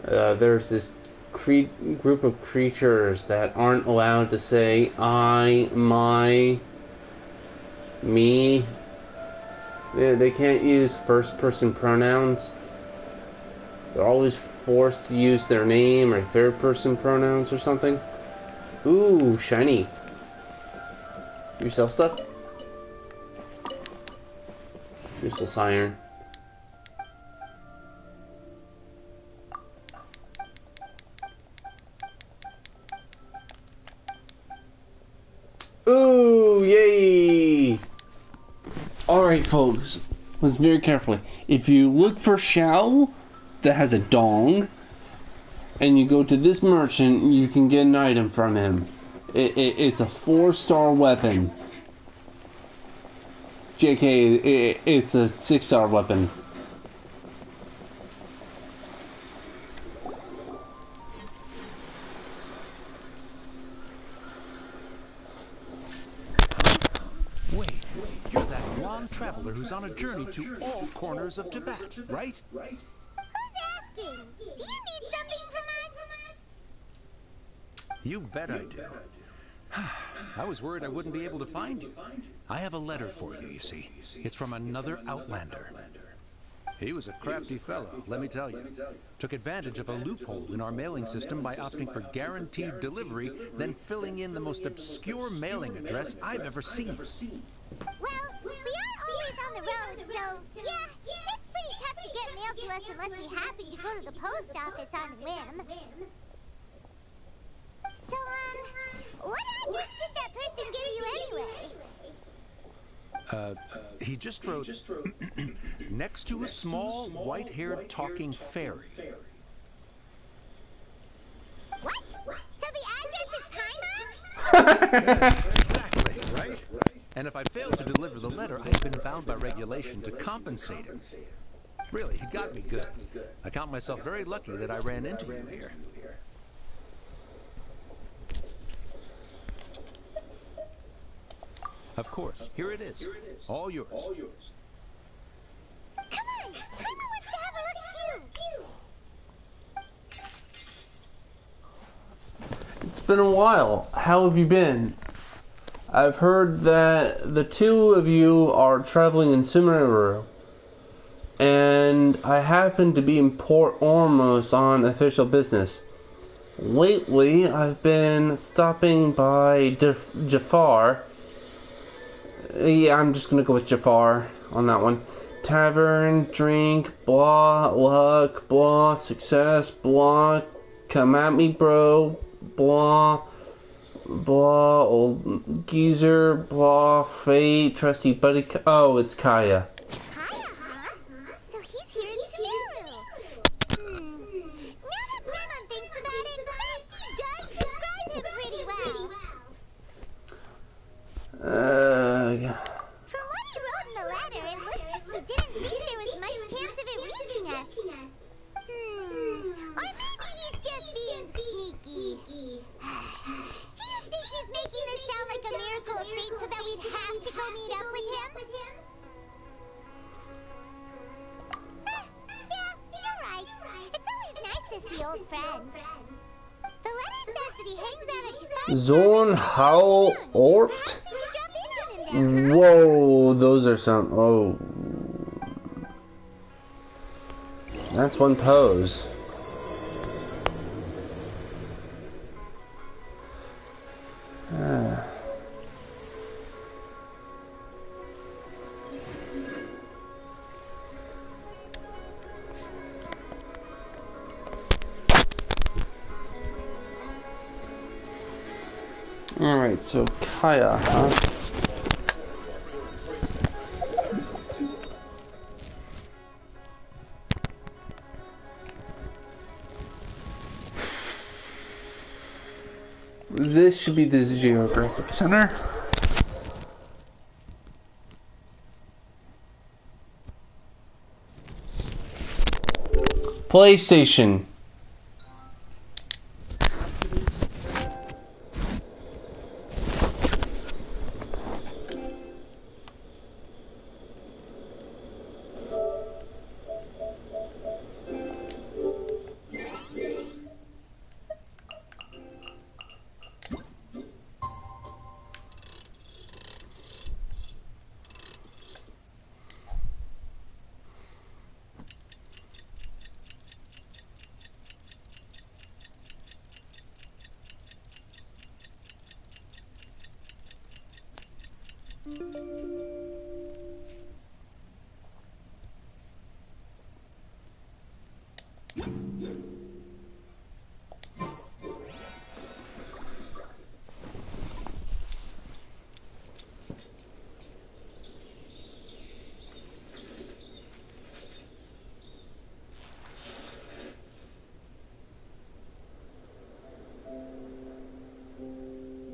S1: there's this group of creatures that aren't allowed to say I, my, me. They can't use first person pronouns. They're always forced to use their name or third person pronouns or something. Ooh, shiny. You sell stuff? Useless iron. Ooh, yay! Alright folks, listen very carefully. If you look for Xiao that has a dong, and you go to this merchant, you can get an item from him. It's a 4-star weapon. JK, it's a 6-star weapon.
S7: Wait, you're that blonde traveler who's on a journey to all corners of Tibet, right?
S11: Who's asking? Do you need something from us?
S7: You bet I do. I was worried I wouldn't be able to find you. I have a letter for you, you see. It's from another Outlander. He was a crafty fellow, let me tell you. Took advantage of a loophole in our mailing system by opting for guaranteed delivery, then filling in the most obscure mailing address I've ever seen.
S11: Well, we are always on the road, so yeah, it's pretty tough to get mail to us unless we happen to go to the post office on a whim. So, what address did that person give you anyway?
S7: He just wrote, next to a small, white-haired talking fairy.
S11: What? So the address is Paimon?
S7: Exactly, right? And if I failed to deliver the letter, I'd been bound by regulation to compensate him. Really, he got me good. I count myself very lucky that I ran into you here. Of course, here it is. All yours.
S11: Come on! Paimon wants to have a look too!
S1: It's been a while. How have you been? I've heard that the two of you are traveling in Sumeru, and I happen to be in Port Ormos on official business. Lately, I've been stopping by Jafar. Yeah, I'm just gonna go with Jafar on that one. Tavern, drink, blah, luck, blah, success, blah, come at me, bro, blah, blah, old geezer, blah, fate, trusty buddy. Oh, it's Kaya.
S11: Kaya, huh? So he's here in Sumeru. Now that Paimon thinks about it, Crafty does describe him pretty well. From what he wrote in the letter, it looks like he didn't think there was much chance of it reaching us. Or maybe he's just being sneaky. Do you think he's making this sound like a miracle of fate so that we'd have to go meet up with him? Yeah, you're right. It's always nice to see old friends. The letter says that he hangs out at Jafar.
S1: Zorn Howl Ort? Whoa, those are some. Oh. That's one pose. Alright, so Kaya, huh? this should be the geographic center. PlayStation.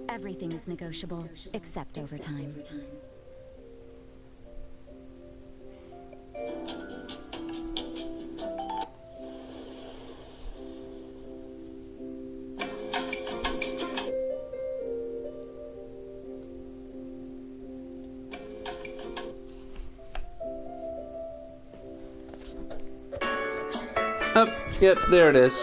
S13: Everything is negotiable, except overtime.
S1: Oh, yep, there it is.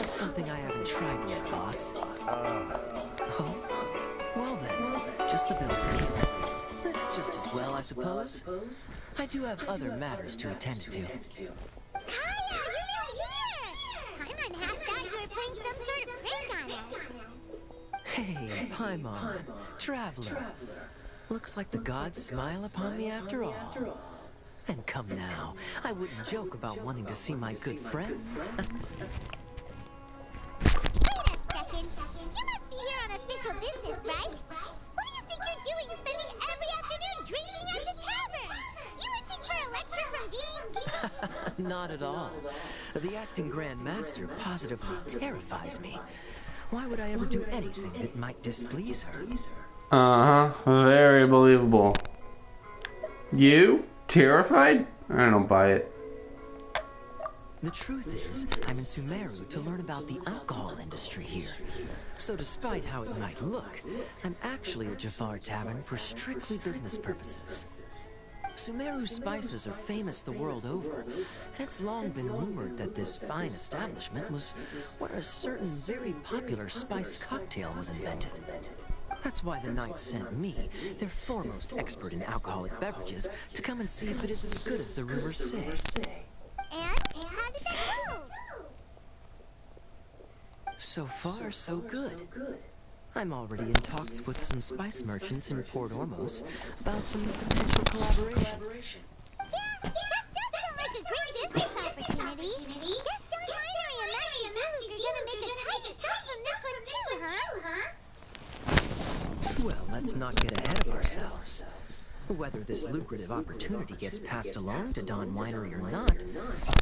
S16: Something I haven't tried yet, boss. Oh? Well then, just the bill, please. That's just as well, I suppose. I do have other matters to attend to.
S11: Kaya, you're really here! Paimon half thought you were playing some sort of prank on us.
S16: Hey, Paimon, traveler. Looks like the gods smile upon me after all. And come now, I wouldn't joke about wanting to see my good friends.
S11: You must be here on official business, right? What do you think you're doing spending every afternoon drinking at the tavern? You itching for a lecture from Dean?
S16: Not at all. The acting Grand Master positively terrifies me. Why would I ever do anything that might displease her?
S1: Uh-huh. Very believable. You? Terrified? I don't buy it.
S16: The truth is, I'm in Sumeru to learn about the alcohol industry here. So despite how it might look, I'm actually at Jafar Tavern for strictly business purposes. Sumeru spices are famous the world over, and it's long been rumored that this fine establishment was where a certain very popular spiced cocktail was invented. That's why the Knights sent me, their foremost expert in alcoholic beverages, to come and see if it is as good as the rumors say.
S11: And how did that go?
S16: So far, so good. I'm already in talks with some spice merchants in Port Ormos about some potential collaboration.
S11: Yeah, that does sound like a great business opportunity. Guess Don Miner and Matthew Duluth are gonna make a tight get some from this one too, huh?
S16: Well, let's not get ahead of ourselves. Whether this lucrative opportunity gets passed along to Dawn Winery or not,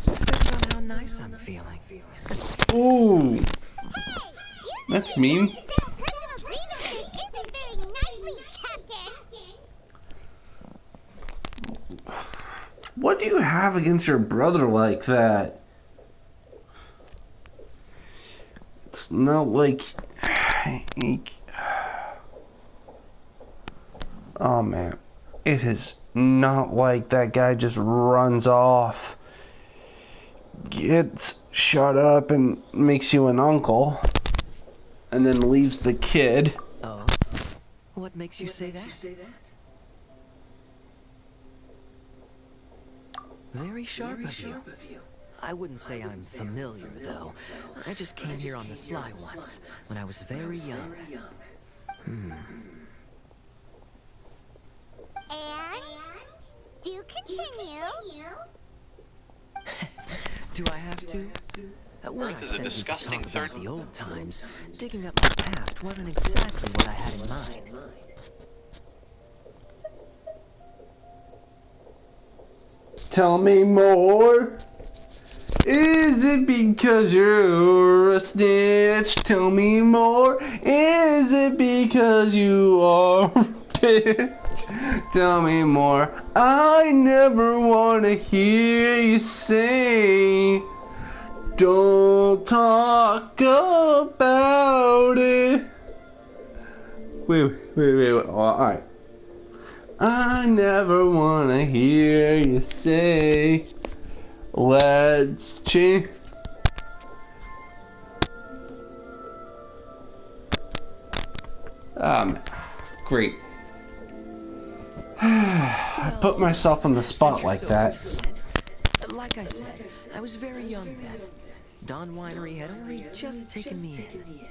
S16: depends on how nice I'm feeling.
S1: Ooh. That's mean. What do you have against your brother like that? It's not like... Oh man. It is not like that guy just runs off, gets shut up and makes you an uncle, and then leaves the kid.
S16: Oh? What makes you say that? Very sharp of you. I wouldn't say I'm familiar, though. I just came here on the sly once, when I was very young.
S11: And do continue.
S16: Do I have to? When I
S9: Earth is a
S16: said we could
S9: disgusting
S16: talk about
S9: third.
S16: the old times, digging up my past wasn't exactly what I had in mind.
S1: Tell me more. Is it because you're a snitch? Tell me more. Is it because you are a bitch? Tell me more. I never want to hear you say, don't talk about it. Wait. Alright. I never want to hear you say, let's change. Great. I put myself on the spot like that.
S16: Like I said, I was very young then. Dawn Winery had only just taken me in.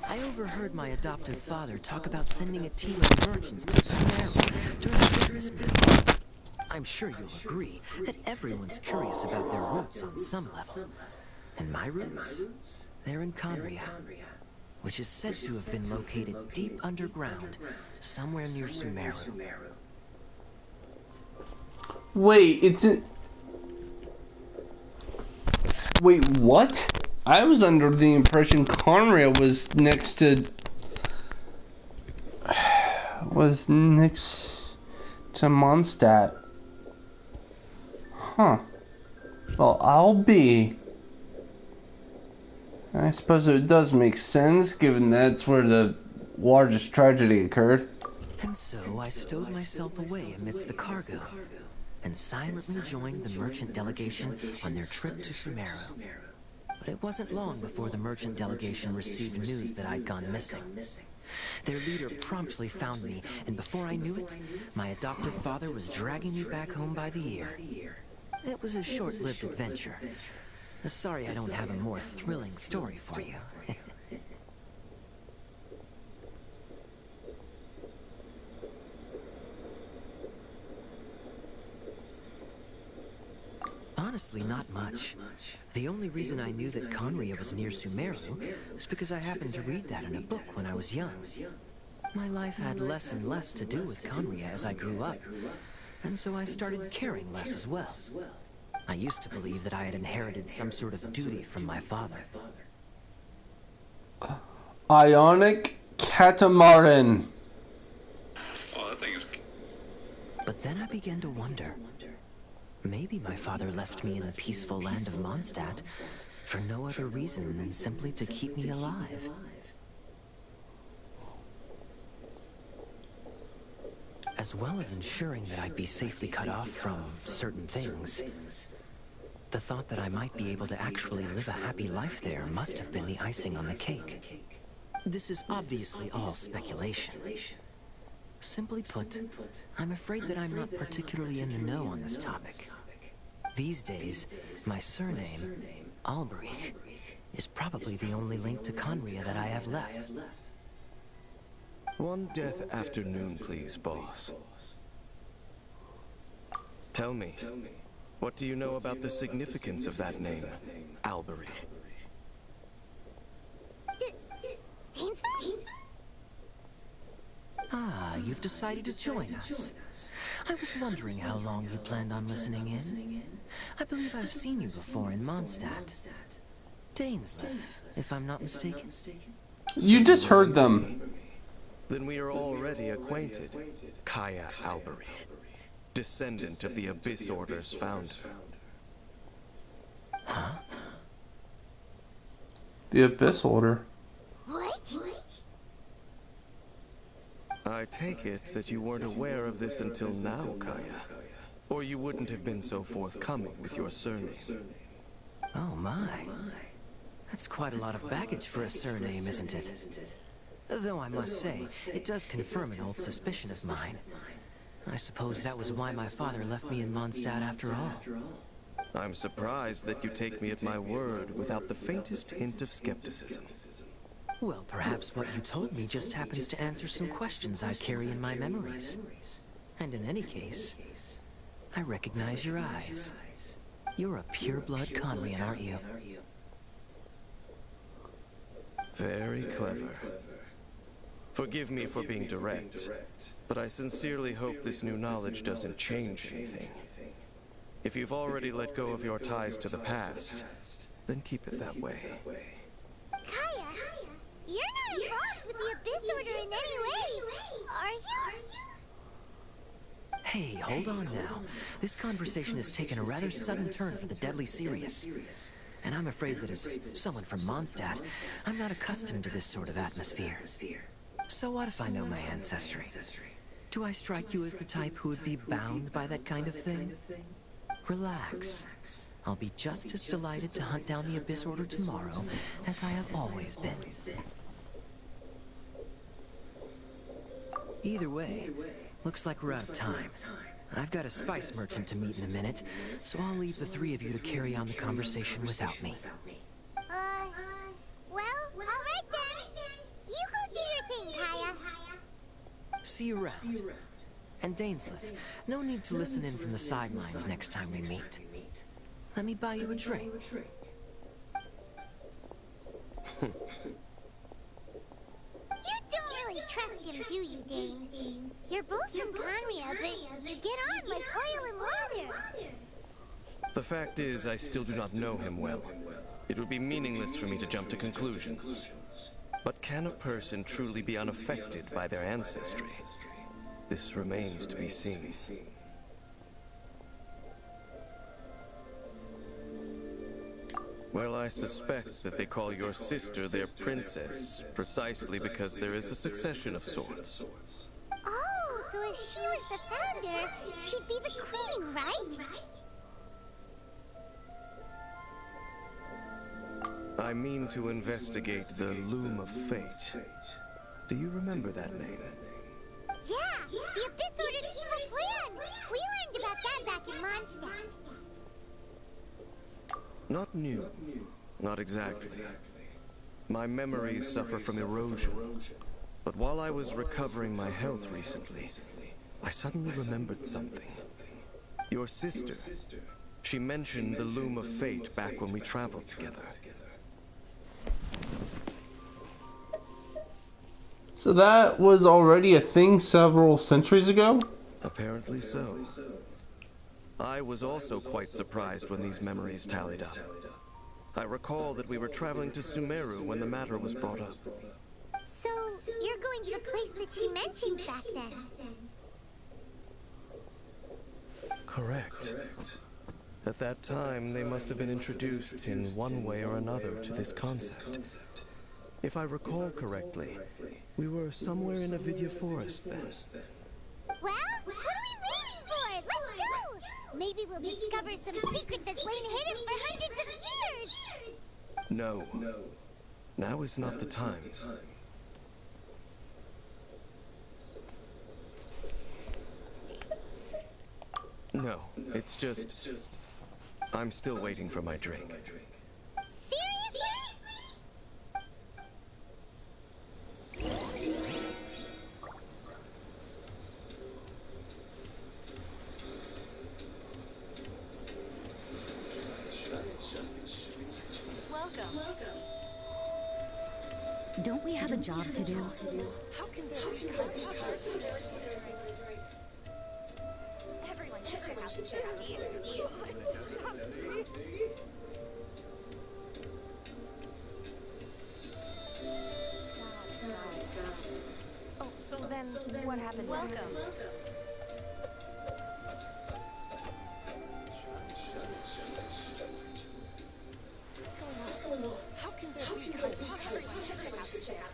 S16: I overheard my adoptive father talk about sending a team of merchants to Sumeru during a business meeting. I'm sure you'll agree that everyone's curious about their roots on some level. And my roots? They're in Conria, which is said to have been located deep underground, somewhere near Sumeru.
S1: Wait, it's in... Wait, what? I was under the impression Conria was next to... was next to Mondstadt. Huh. Well, I'll be... I suppose it does make sense, given that's where the largest tragedy occurred.
S16: And so I stowed myself away amidst the cargo, and silently joined the merchant delegation on their trip to Sumeru. But it wasn't long before the merchant delegation received news that I'd gone missing. Their leader promptly found me, and before I knew it, my adoptive father was dragging me back home by the ear. It was a short-lived adventure. Sorry I don't have a more thrilling story for you. Honestly, not much. The only reason I knew that Conria was near Sumeru was because I happened to read that in a book when I was young. My life had less and less to do with Conria as I grew up, and so I started caring less as well. I used to believe that I had inherited some sort of duty from my father.
S1: Ionic Catamaran.
S9: Oh, that thing is...
S16: But then I began to wonder. Maybe my father left me in the peaceful land of Mondstadt for no other reason than simply to keep me alive. As well as ensuring that I'd be safely cut off from certain things. The thought that I might be able to actually live a happy life there must have been the icing on the cake. This is obviously all speculation. Simply put, I'm afraid that I'm not particularly in the know on this topic. These days, my surname, Alberich, is probably the only link to Conria that I have left.
S17: One death afternoon, please, boss. Tell me, what do you know about the significance of that name, Alberich?
S5: Dainsleif?
S16: Ah, you've decided to join us. I was wondering how long you planned on listening in. I believe I've seen you before in Mondstadt. Dainsleif, if I'm not mistaken.
S1: You just heard them.
S17: Then we are already acquainted. Kaya Albery, descendant of the Abyss Order's founder.
S16: Huh?
S1: The Abyss Order.
S5: What?
S17: I take it that you weren't aware of this until now, Kaya. Or you wouldn't have been so forthcoming with your surname.
S16: Oh my. That's quite a lot of baggage for a surname, isn't it? Though I must say, it does confirm an old suspicion of mine. I suppose that was why my father left me in Mondstadt after all.
S17: I'm surprised that you take me at my word without the faintest hint of skepticism.
S16: Well, perhaps what you told me just happens to answer some questions I carry in my memories. And in any case, I recognize your eyes. You're a pure-blood Conrian, aren't you?
S17: Very clever. Forgive me for being direct, but I sincerely hope this new knowledge doesn't change anything. If you've already let go of your ties to the past, then keep it that way.
S5: Kaya, you're not involved with the Abyss Order in any way, are you?
S16: Hey, hold on now. This conversation has taken a rather sudden turn for the deadly serious. And I'm afraid that as someone from Mondstadt, I'm not accustomed to this sort of atmosphere. So what if I know my ancestry? Do I strike you as the type who would be bound by that kind of thing? Relax. I'll be just as delighted to hunt down the Abyss Order tomorrow as I have always been. Either way, looks like we're out of time. I've got a spice merchant to meet in a minute, so I'll leave the three of you to carry on the conversation without me.
S5: Well, alright then. You go do your thing, Kaya.
S16: See you around. And Dainsleif, no need to listen in from the sidelines next time we meet. Let me buy you a drink.
S5: You don't really trust him, do you, Dane? You're both from Conria, but you get on like oil and water.
S17: The fact is, I still do not know him well. It would be meaningless for me to jump to conclusions. But can a person truly be unaffected by their ancestry? This remains to be seen. Well, I suspect that they call your sister their princess, precisely because there is a succession of sorts.
S5: Oh, so if she was the founder, she'd be the queen, right?
S17: I mean to investigate the Loom of Fate. Do you remember that name?
S5: Yeah, the Abyss Order's evil plan! We learned about that back in Mondstadt.
S17: Not new. Not exactly. My memories suffer from erosion. But while I was recovering my health recently, I suddenly remembered something. Your sister. She mentioned the Loom of Fate back when we traveled together.
S1: So that was already a thing several centuries ago?
S17: Apparently so. I was also quite surprised when these memories tallied up. I recall that we were traveling to Sumeru when the matter was brought up.
S5: So, you're going to the place that she mentioned back then?
S17: Correct. At that time, they must have been introduced in one way or another to this concept. If I recall correctly, we were somewhere in Avidya Forest then.
S5: Well, what are we waiting for? Let's go! Maybe we'll discover some secret that's lain hidden for hundreds of years!
S17: No. Now is not the time. No, it's just... I'm still waiting for my drink.
S6: Don't we have a job to do?
S16: How can there be
S11: Everyone should check out
S4: Oh, so then what happened next?
S16: What's going on? How can there be
S11: Everyone should check out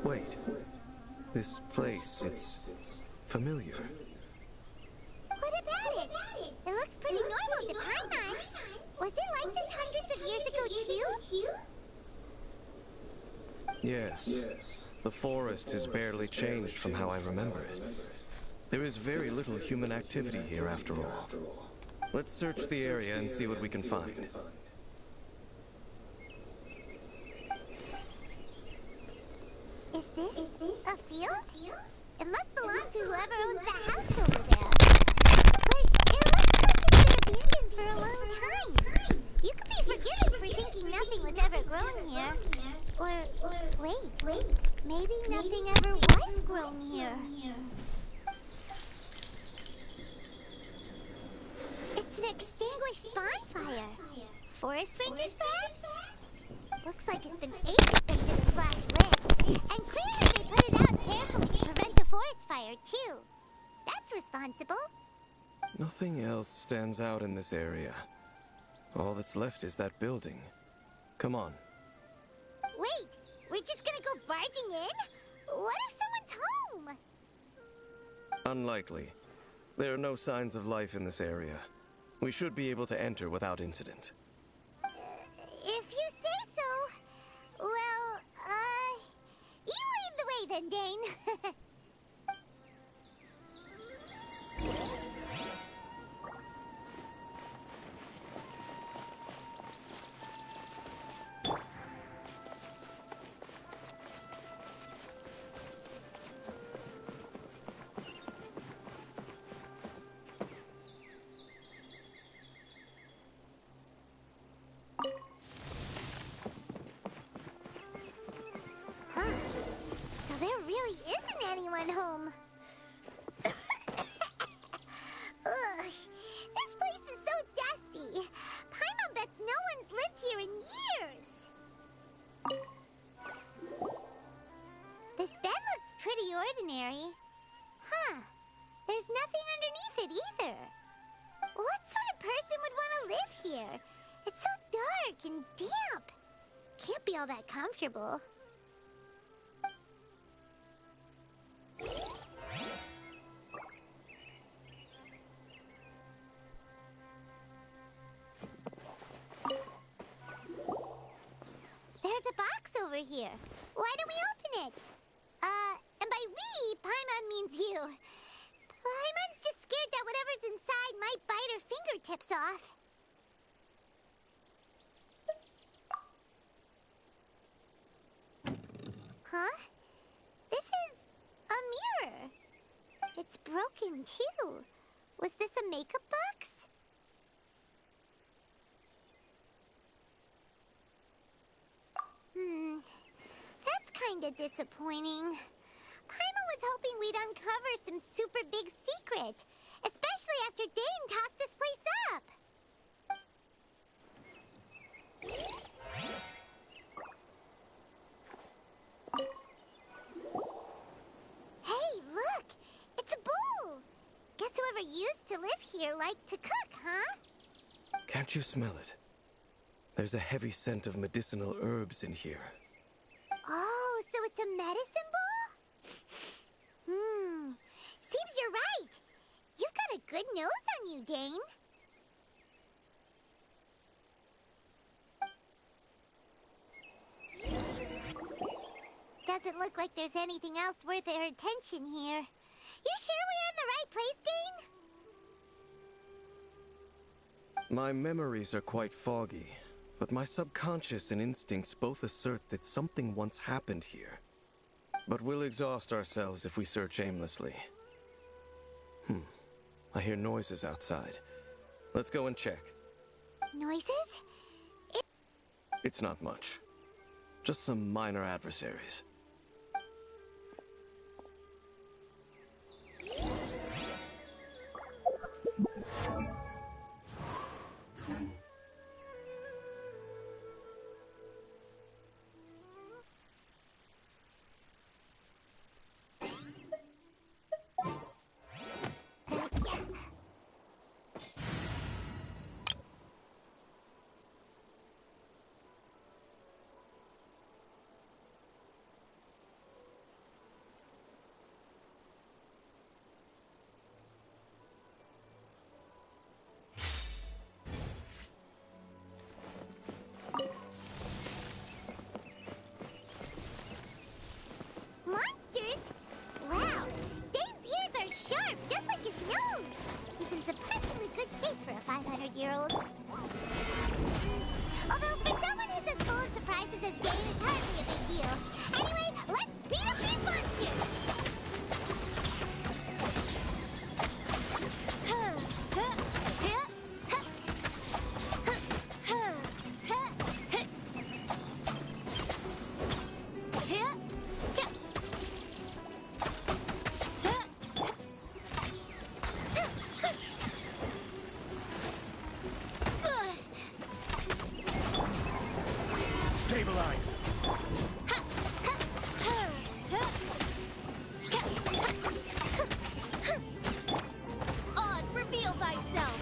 S17: Wait. This place, it's familiar.
S11: What about it? It looks pretty normal to Paimon. Was it like this hundreds of years ago too?
S17: Yes. The forest has barely changed from how I remember it. There is very little human activity here after all. Let's search the area and see what we can find.
S11: Is this a field? It must belong to whoever owns that house over there. But it looks like it's been abandoned for a long time. You could be forgiven for thinking nothing was ever grown here. Or wait, maybe nothing ever was grown here. It's an extinguished bonfire. Forest rangers, perhaps? Looks like it's been ages since it was last lit. And clearly they put it out carefully to prevent a forest fire, too. That's responsible.
S17: Nothing else stands out in this area. All that's left is that building. Come on.
S11: Wait, we're just gonna go barging in? What if someone's home?
S17: Unlikely. There are no signs of life in this area. We should be able to enter without incident.
S11: If you say so. Well, you lead the way then, Dane. anyone home. Ugh, this place is so dusty. Paimon bets no one's lived here in years. This bed looks pretty ordinary. Huh. There's nothing underneath it either. What sort of person would want to live here? It's so dark and damp. Can't be all that comfortable. There's a box over here. Why don't we open it? And by we, Paimon means you. Paimon's just scared that whatever's inside might bite her fingertips off. Huh? This is a mirror. It's broken too. Was this a makeup box? That's kinda disappointing. Paimon was hoping we'd uncover some super big secret, especially after Dane talked this place up. Hey, look! It's a bowl! Guess whoever used to live here liked to cook, huh?
S17: Can't you smell it? There's a heavy scent of medicinal herbs in here.
S11: Oh, so it's a medicine bowl? Seems you're right. You've got a good nose on you, Dane. Doesn't look like there's anything else worth our attention here. You sure we're in the right place, Dane?
S17: My memories are quite foggy, but my subconscious and instincts both assert that something once happened here. But we'll exhaust ourselves if we search aimlessly. I hear noises outside. Let's go and check.
S11: Noises?
S17: It's not much. Just some minor adversaries.
S11: Monsters? Wow, Dane's ears are sharp, just like his nose. He's in surprisingly good shape for a 500-year-old. Although for someone who's as full of surprises as Dane, it's hardly a big deal. Anyway, let's beat up these monsters!
S15: Stabilize!
S11: Oz, reveal thyself!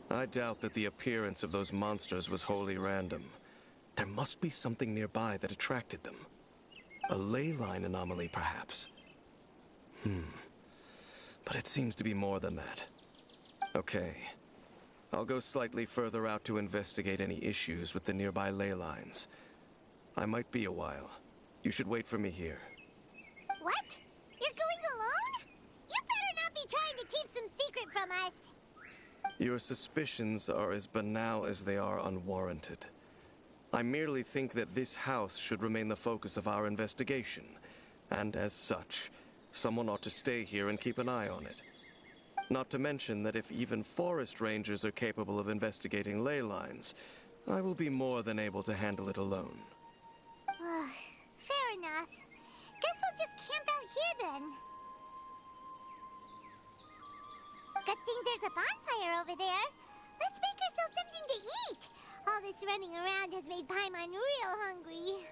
S17: I doubt that the appearance of those monsters was wholly random. There must be something nearby that attracted them. A ley line anomaly, perhaps. But it seems to be more than that. Okay. I'll go slightly further out to investigate any issues with the nearby ley lines. I might be a while. You should wait for me here.
S11: What? You're going alone? You better not be trying to keep some secret from us.
S17: Your suspicions are as banal as they are unwarranted. I merely think that this house should remain the focus of our investigation, and as such, Someone ought to stay here and keep an eye on it. Not to mention that if even forest rangers are capable of investigating ley lines, I will be more than able to handle it alone.
S11: Fair enough. Guess we'll just camp out here then. Good thing there's a bonfire over there. Let's make ourselves something to eat. All this running around has made Paimon real hungry.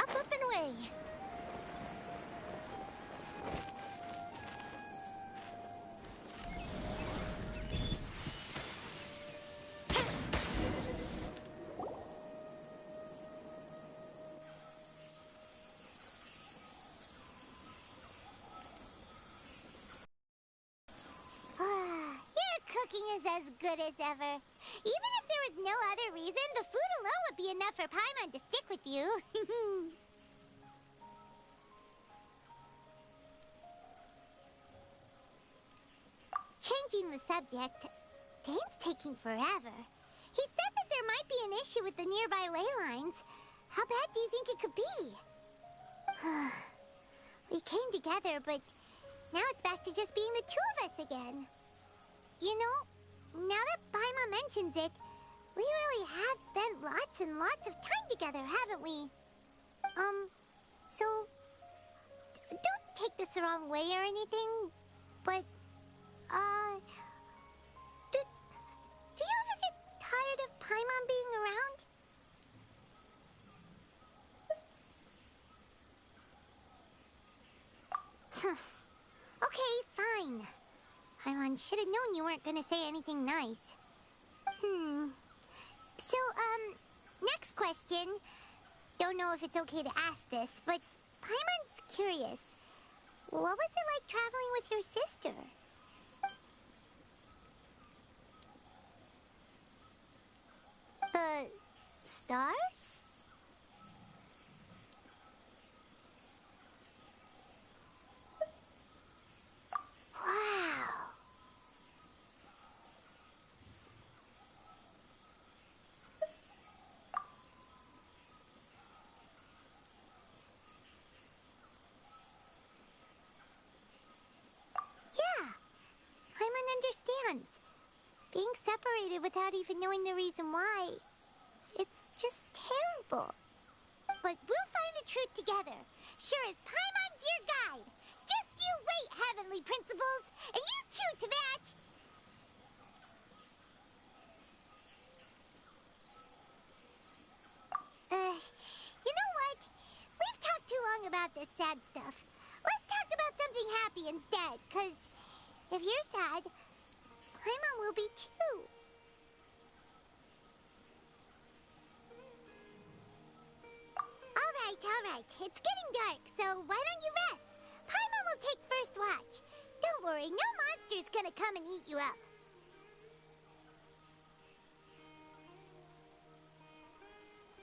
S11: Up and away. Your cooking is as good as ever. Even if there was no other reason, the food alone would be enough for Paimon to stick with you. Changing the subject, Dane's taking forever. He said that there might be an issue with the nearby ley lines. How bad do you think it could be? We came together, but now it's back to just being the two of us again. You know, now that Paimon mentions it, we really have spent lots and lots of time together, haven't we? So, don't take this the wrong way or anything, but, do you ever get tired of Paimon being around? Okay, fine. Paimon should have known you weren't gonna say anything nice. So, next question. Don't know if it's okay to ask this, but Paimon's curious. What was it like traveling with your sister? The stars? Wow. Yeah, Paimon understands. Being separated without even knowing the reason why, it's just terrible. But we'll find the truth together. Sure as Paimon's your guide. Just you wait, Heavenly Principles! And you too, Teyvat! You know what? We've talked too long about this sad stuff. Let's talk about something happy instead, 'cause if you're sad, Paimon will be too. Alright. It's getting dark, so why don't you rest? Paimon will take first watch. Don't worry, no monster's gonna come and eat you up.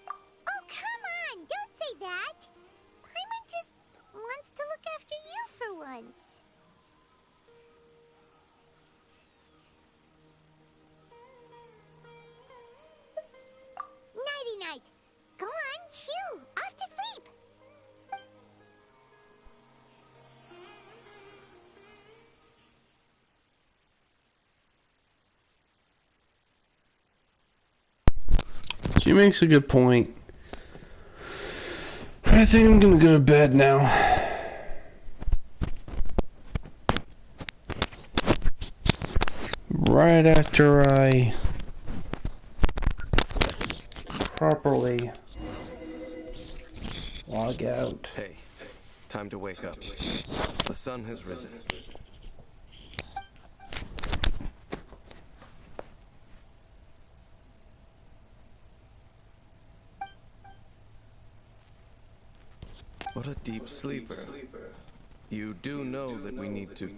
S11: Oh, come on! Don't say that! Paimon just wants to look after you for once. Nighty-night. Go on, shoo! Off to sleep!
S1: She makes a good point. I think I'm gonna go to bed now. Right after I properly log out.
S17: Hey, time to wake up. The sun has risen. What a deep sleeper. You do know that we need to...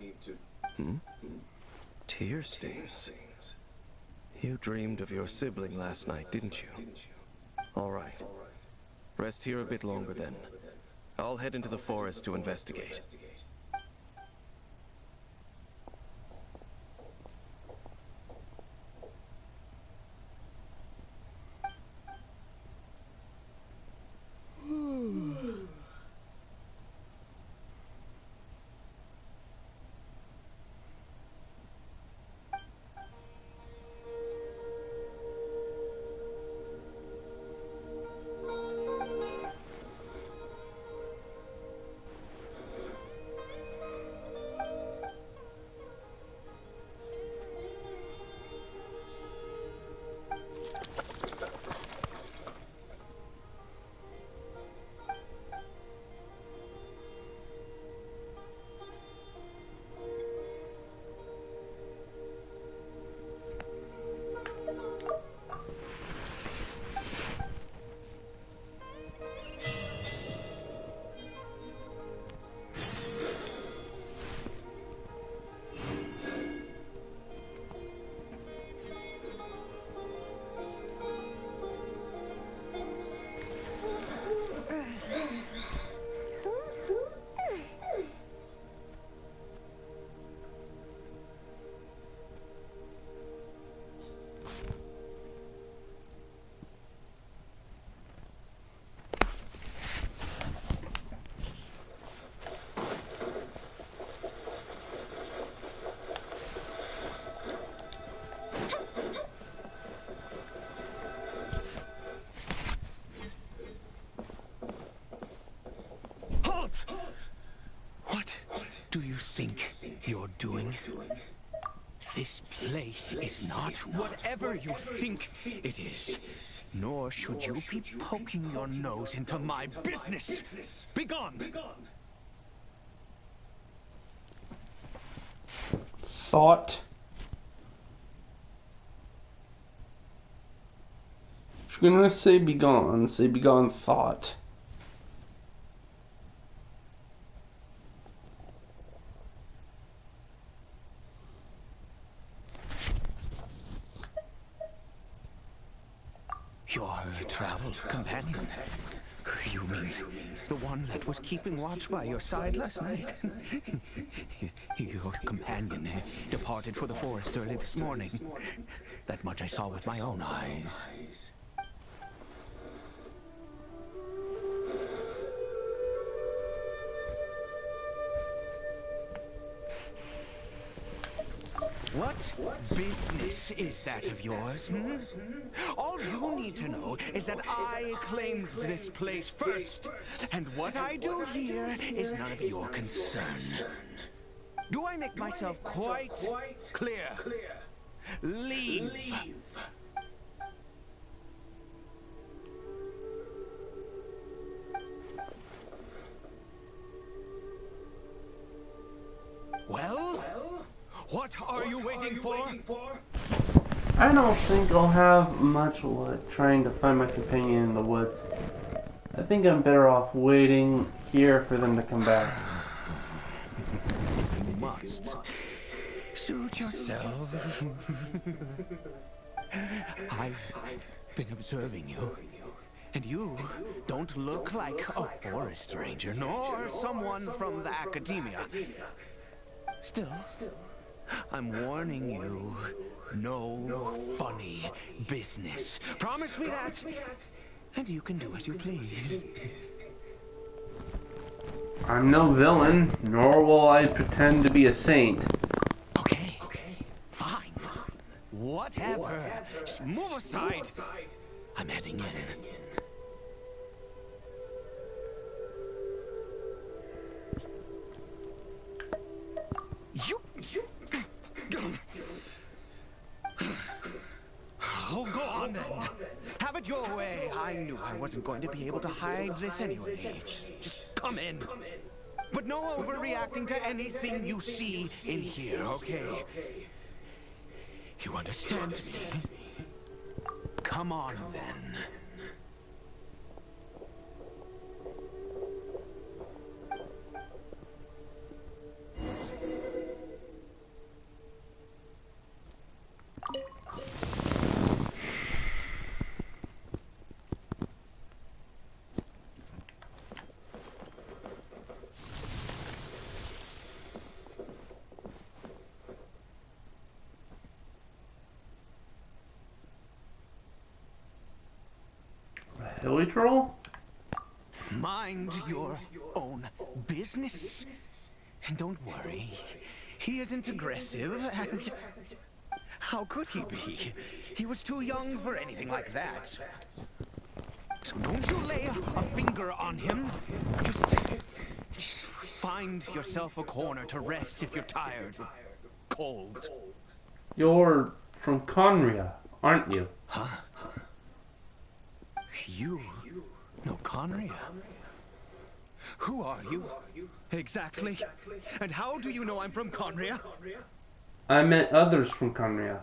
S17: Tear stains. You dreamed of your sibling last night, didn't you? All right. Rest here a bit longer then. I'll head into the forest to investigate.
S18: What do you think you're doing? This place is not whatever you think it is. Nor should you be poking your nose into my business. Begone!
S1: Thought. If you're gonna say begone thought.
S18: Your travel companion? You mean the one that was keeping watch by your side last night? Your companion departed for the forest early this morning. That much I saw with my own eyes. What business is that of yours, hmm? All you need to know is that I claimed this place first, and what I do here is none of your concern. Do I make myself quite clear? Leave! Well? What are you waiting for?
S1: I don't think I'll have much luck trying to find my companion in the woods. I think I'm better off waiting here for them to come back.
S18: If you must, suit yourself. I've been observing you, and you don't look like a forest ranger, nor someone from the academia. Still, I'm warning you, no funny business. Promise me that, and you can do as you please.
S1: I'm no villain, nor will I pretend to be a saint.
S18: Okay, fine. Whatever. Just move aside. I'm heading in. Oh, go on then. Have it your way. I knew I wasn't going to be able to hide this anyway. Just come in. But no overreacting to anything you see in here, okay? You understand me? Come on then.
S1: Hilly Troll?
S18: Mind your own business. And don't worry, he isn't aggressive. How could he be? He was too young for anything like that. So don't you lay a finger on him. Just find yourself a corner to rest if you're tired or cold.
S1: You're from Conria, aren't you?
S18: Huh? You know Conria? Who are you? Exactly. And how do you know I'm from Conria?
S1: I met others from Conria.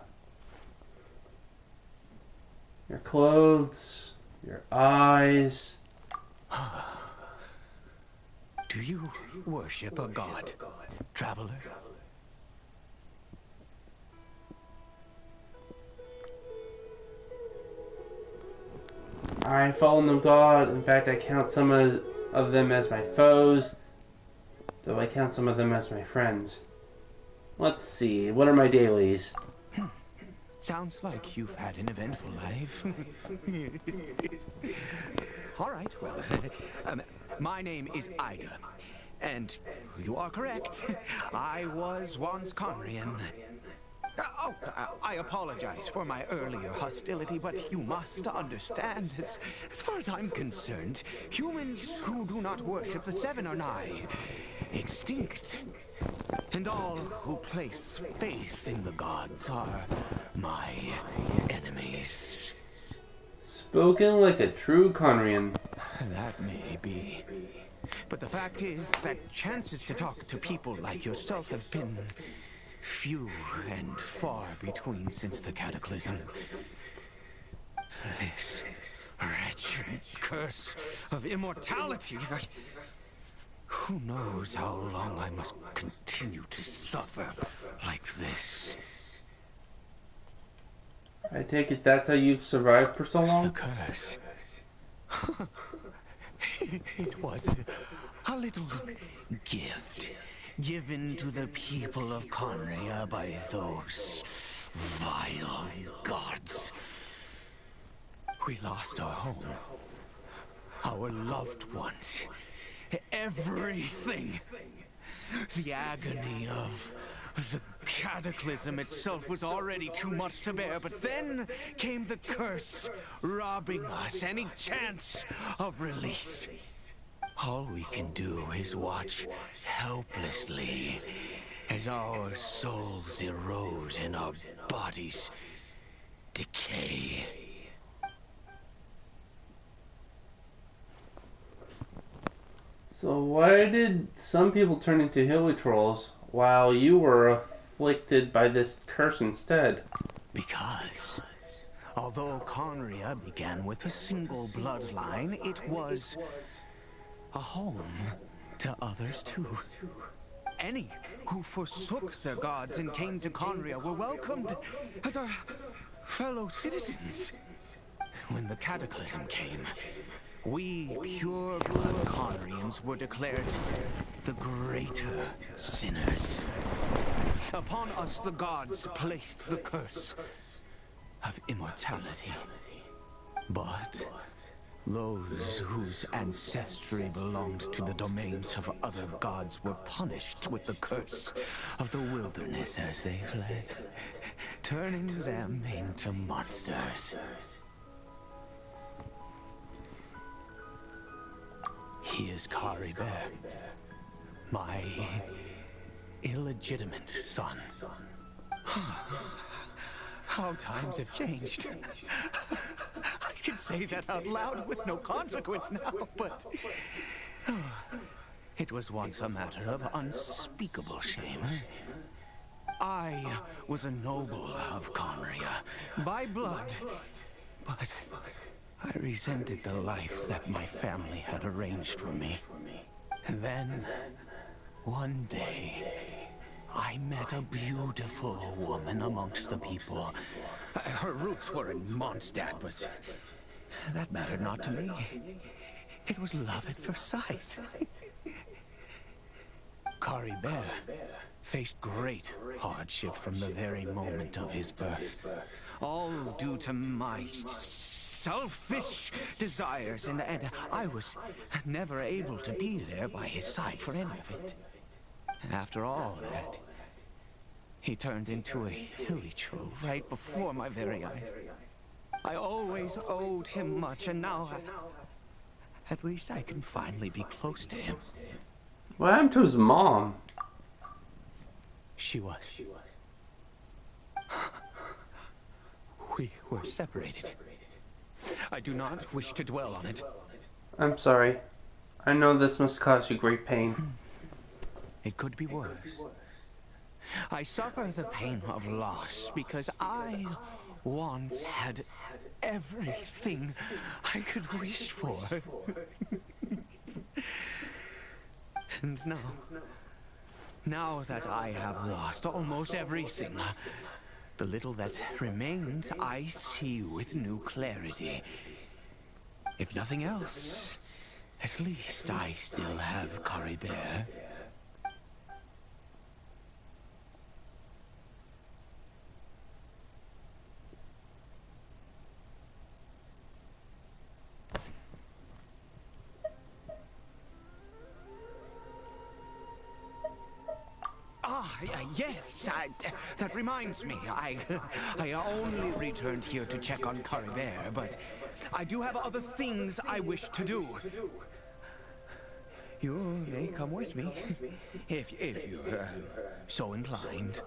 S1: Your clothes, your eyes.
S18: Do you worship a god, traveler?
S1: I follow no god. In fact, I count some of them as my foes, though I count some of them as my friends. Let's see, what are my dailies?
S18: Sounds like you've had an eventful life. All right, well, my name is Ida, and you are correct. I was once Conrian. I apologize for my earlier hostility, but you must understand, as far as I'm concerned, humans who do not worship the Seven are nigh extinct. And all who place faith in the gods are my enemies.
S1: Spoken like a true Conrian.
S18: That may be. But the fact is that chances to talk to people like yourself have been few and far between since the cataclysm. This wretched curse of immortality. Who knows how long I must continue to suffer like this?
S1: I take it that's how you've survived for so long?
S18: The curse. It was a little gift given to the people of Conria by those vile gods. We lost our home, our loved ones, everything. The agony of the cataclysm itself was already too much to bear, but then came the curse, robbing us any chance of release. All we can do is watch helplessly as our souls erode and our bodies decay.
S1: So why did some people turn into hilly trolls while you were afflicted by this curse instead?
S18: Because although Conria began with a single bloodline, it was a home to others too. Any who forsook their gods and came to Conria were welcomed as our fellow citizens. When the cataclysm came, we pure-blood Conrians were declared the greater sinners. Upon us the gods placed the curse of immortality. But those whose ancestry belonged to the domains of other gods were punished with the curse of the wilderness as they fled, turning them into monsters. He is Kari Bear, my illegitimate son. How times have changed. I can say that out loud with no consequence now, but it was once a matter of unspeakable shame. I was a noble of Conria by blood, but I resented the life that my family had arranged for me. And then, one day, I met a beautiful woman amongst the people. Her roots were in Mondstadt, but that mattered not to me. It was love at first sight. Kari Bear faced great hardship from the very moment of his birth, all due to my selfish desires, and I was never able to be there by his side for any of it. And after all that, he turned into a hilichurl right before my very eyes. I always owed him much, and now at least I can finally be close to him.
S1: What happened to his mom?
S18: She was. We were separated. I do not wish to dwell on it.
S1: I'm sorry. I know this must cause you great pain.
S18: It could be worse. I suffer the pain of loss because I once had everything I could wish for. And now that I have lost almost everything, the little that remains I see with new clarity. If nothing else, at least I still have Caribert. Yes, that reminds me. I only returned here to check on Caribert, but I do have other things I wish to do. You may come with me, if you're so inclined.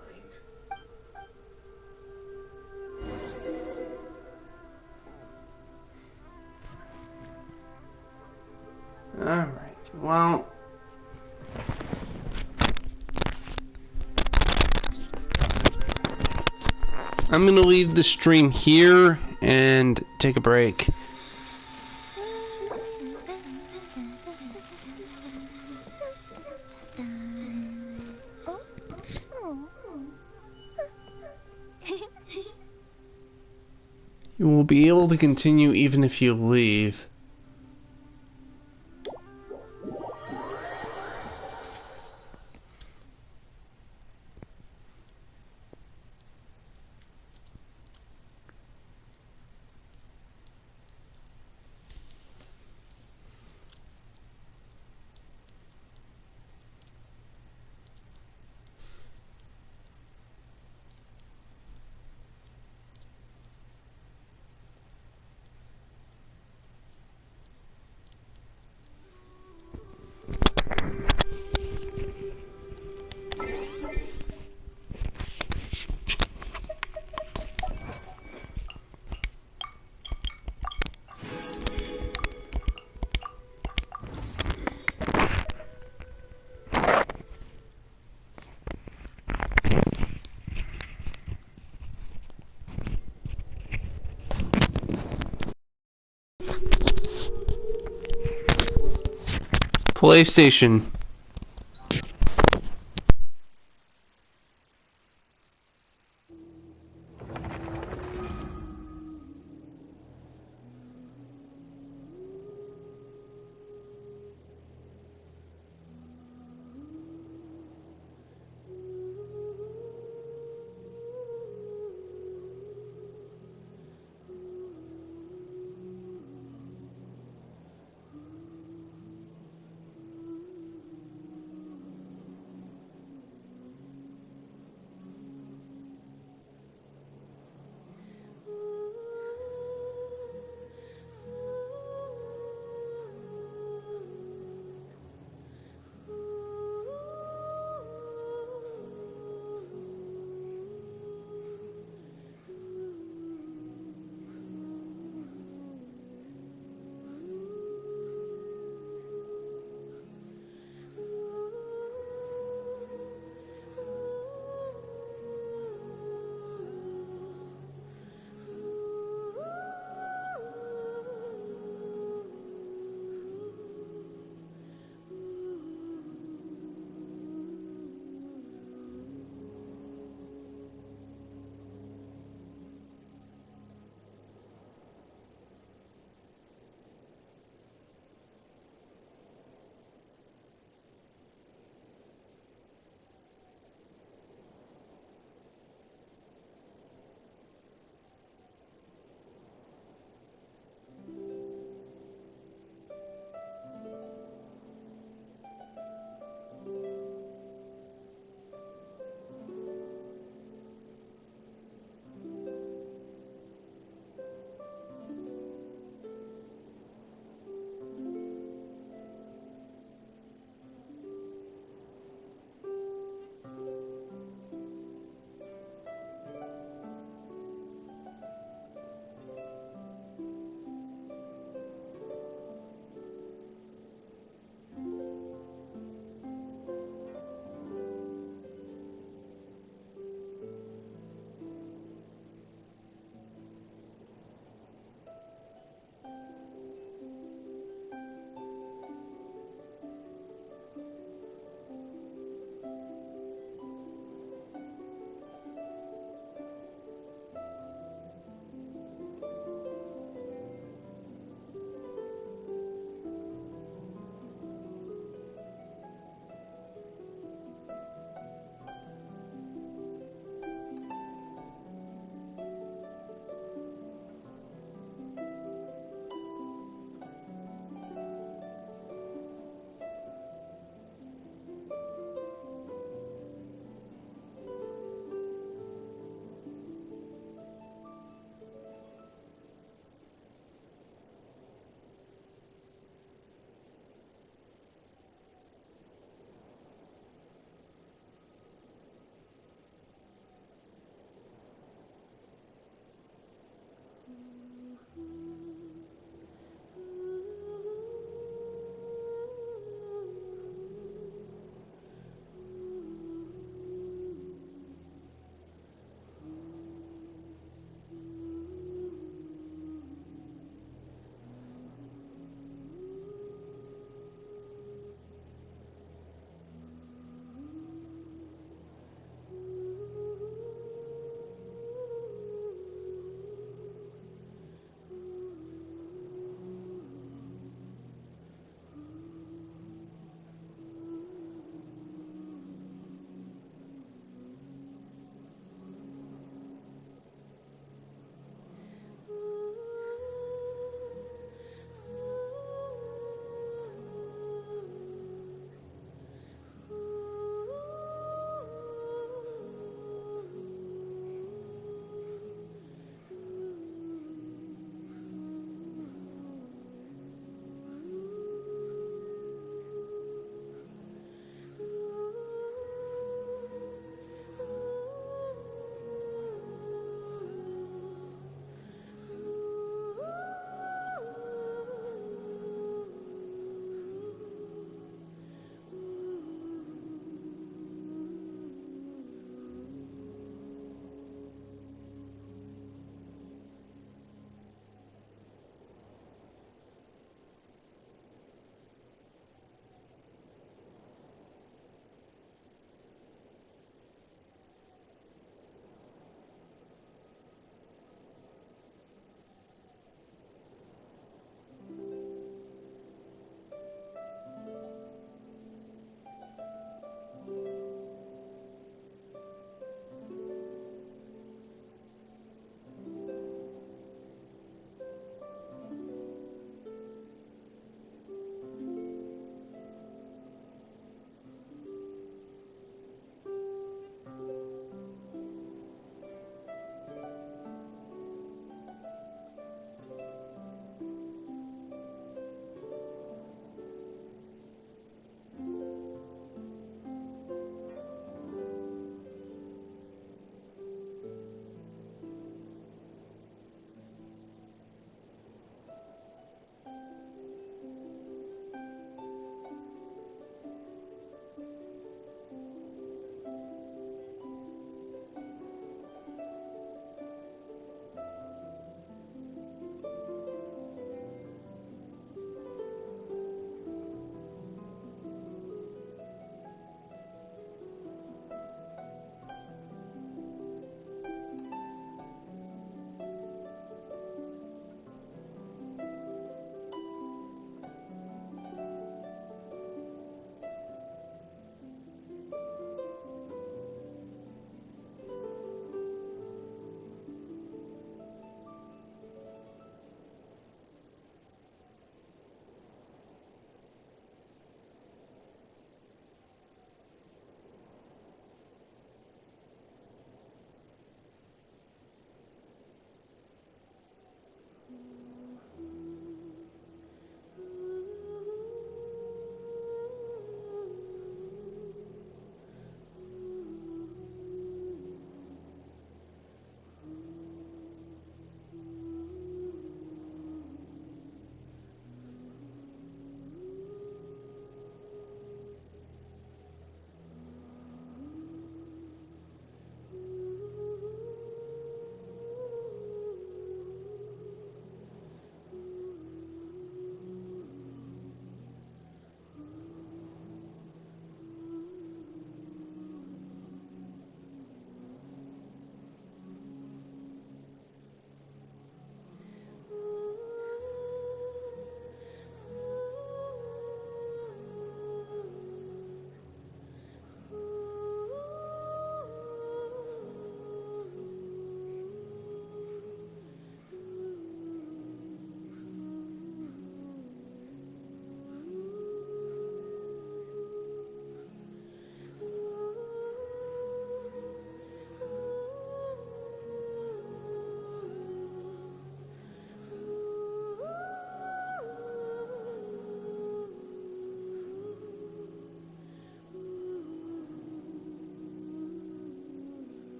S1: Alright, well... I'm gonna leave the stream here and take a break. You will be able to continue even if you leave. PlayStation.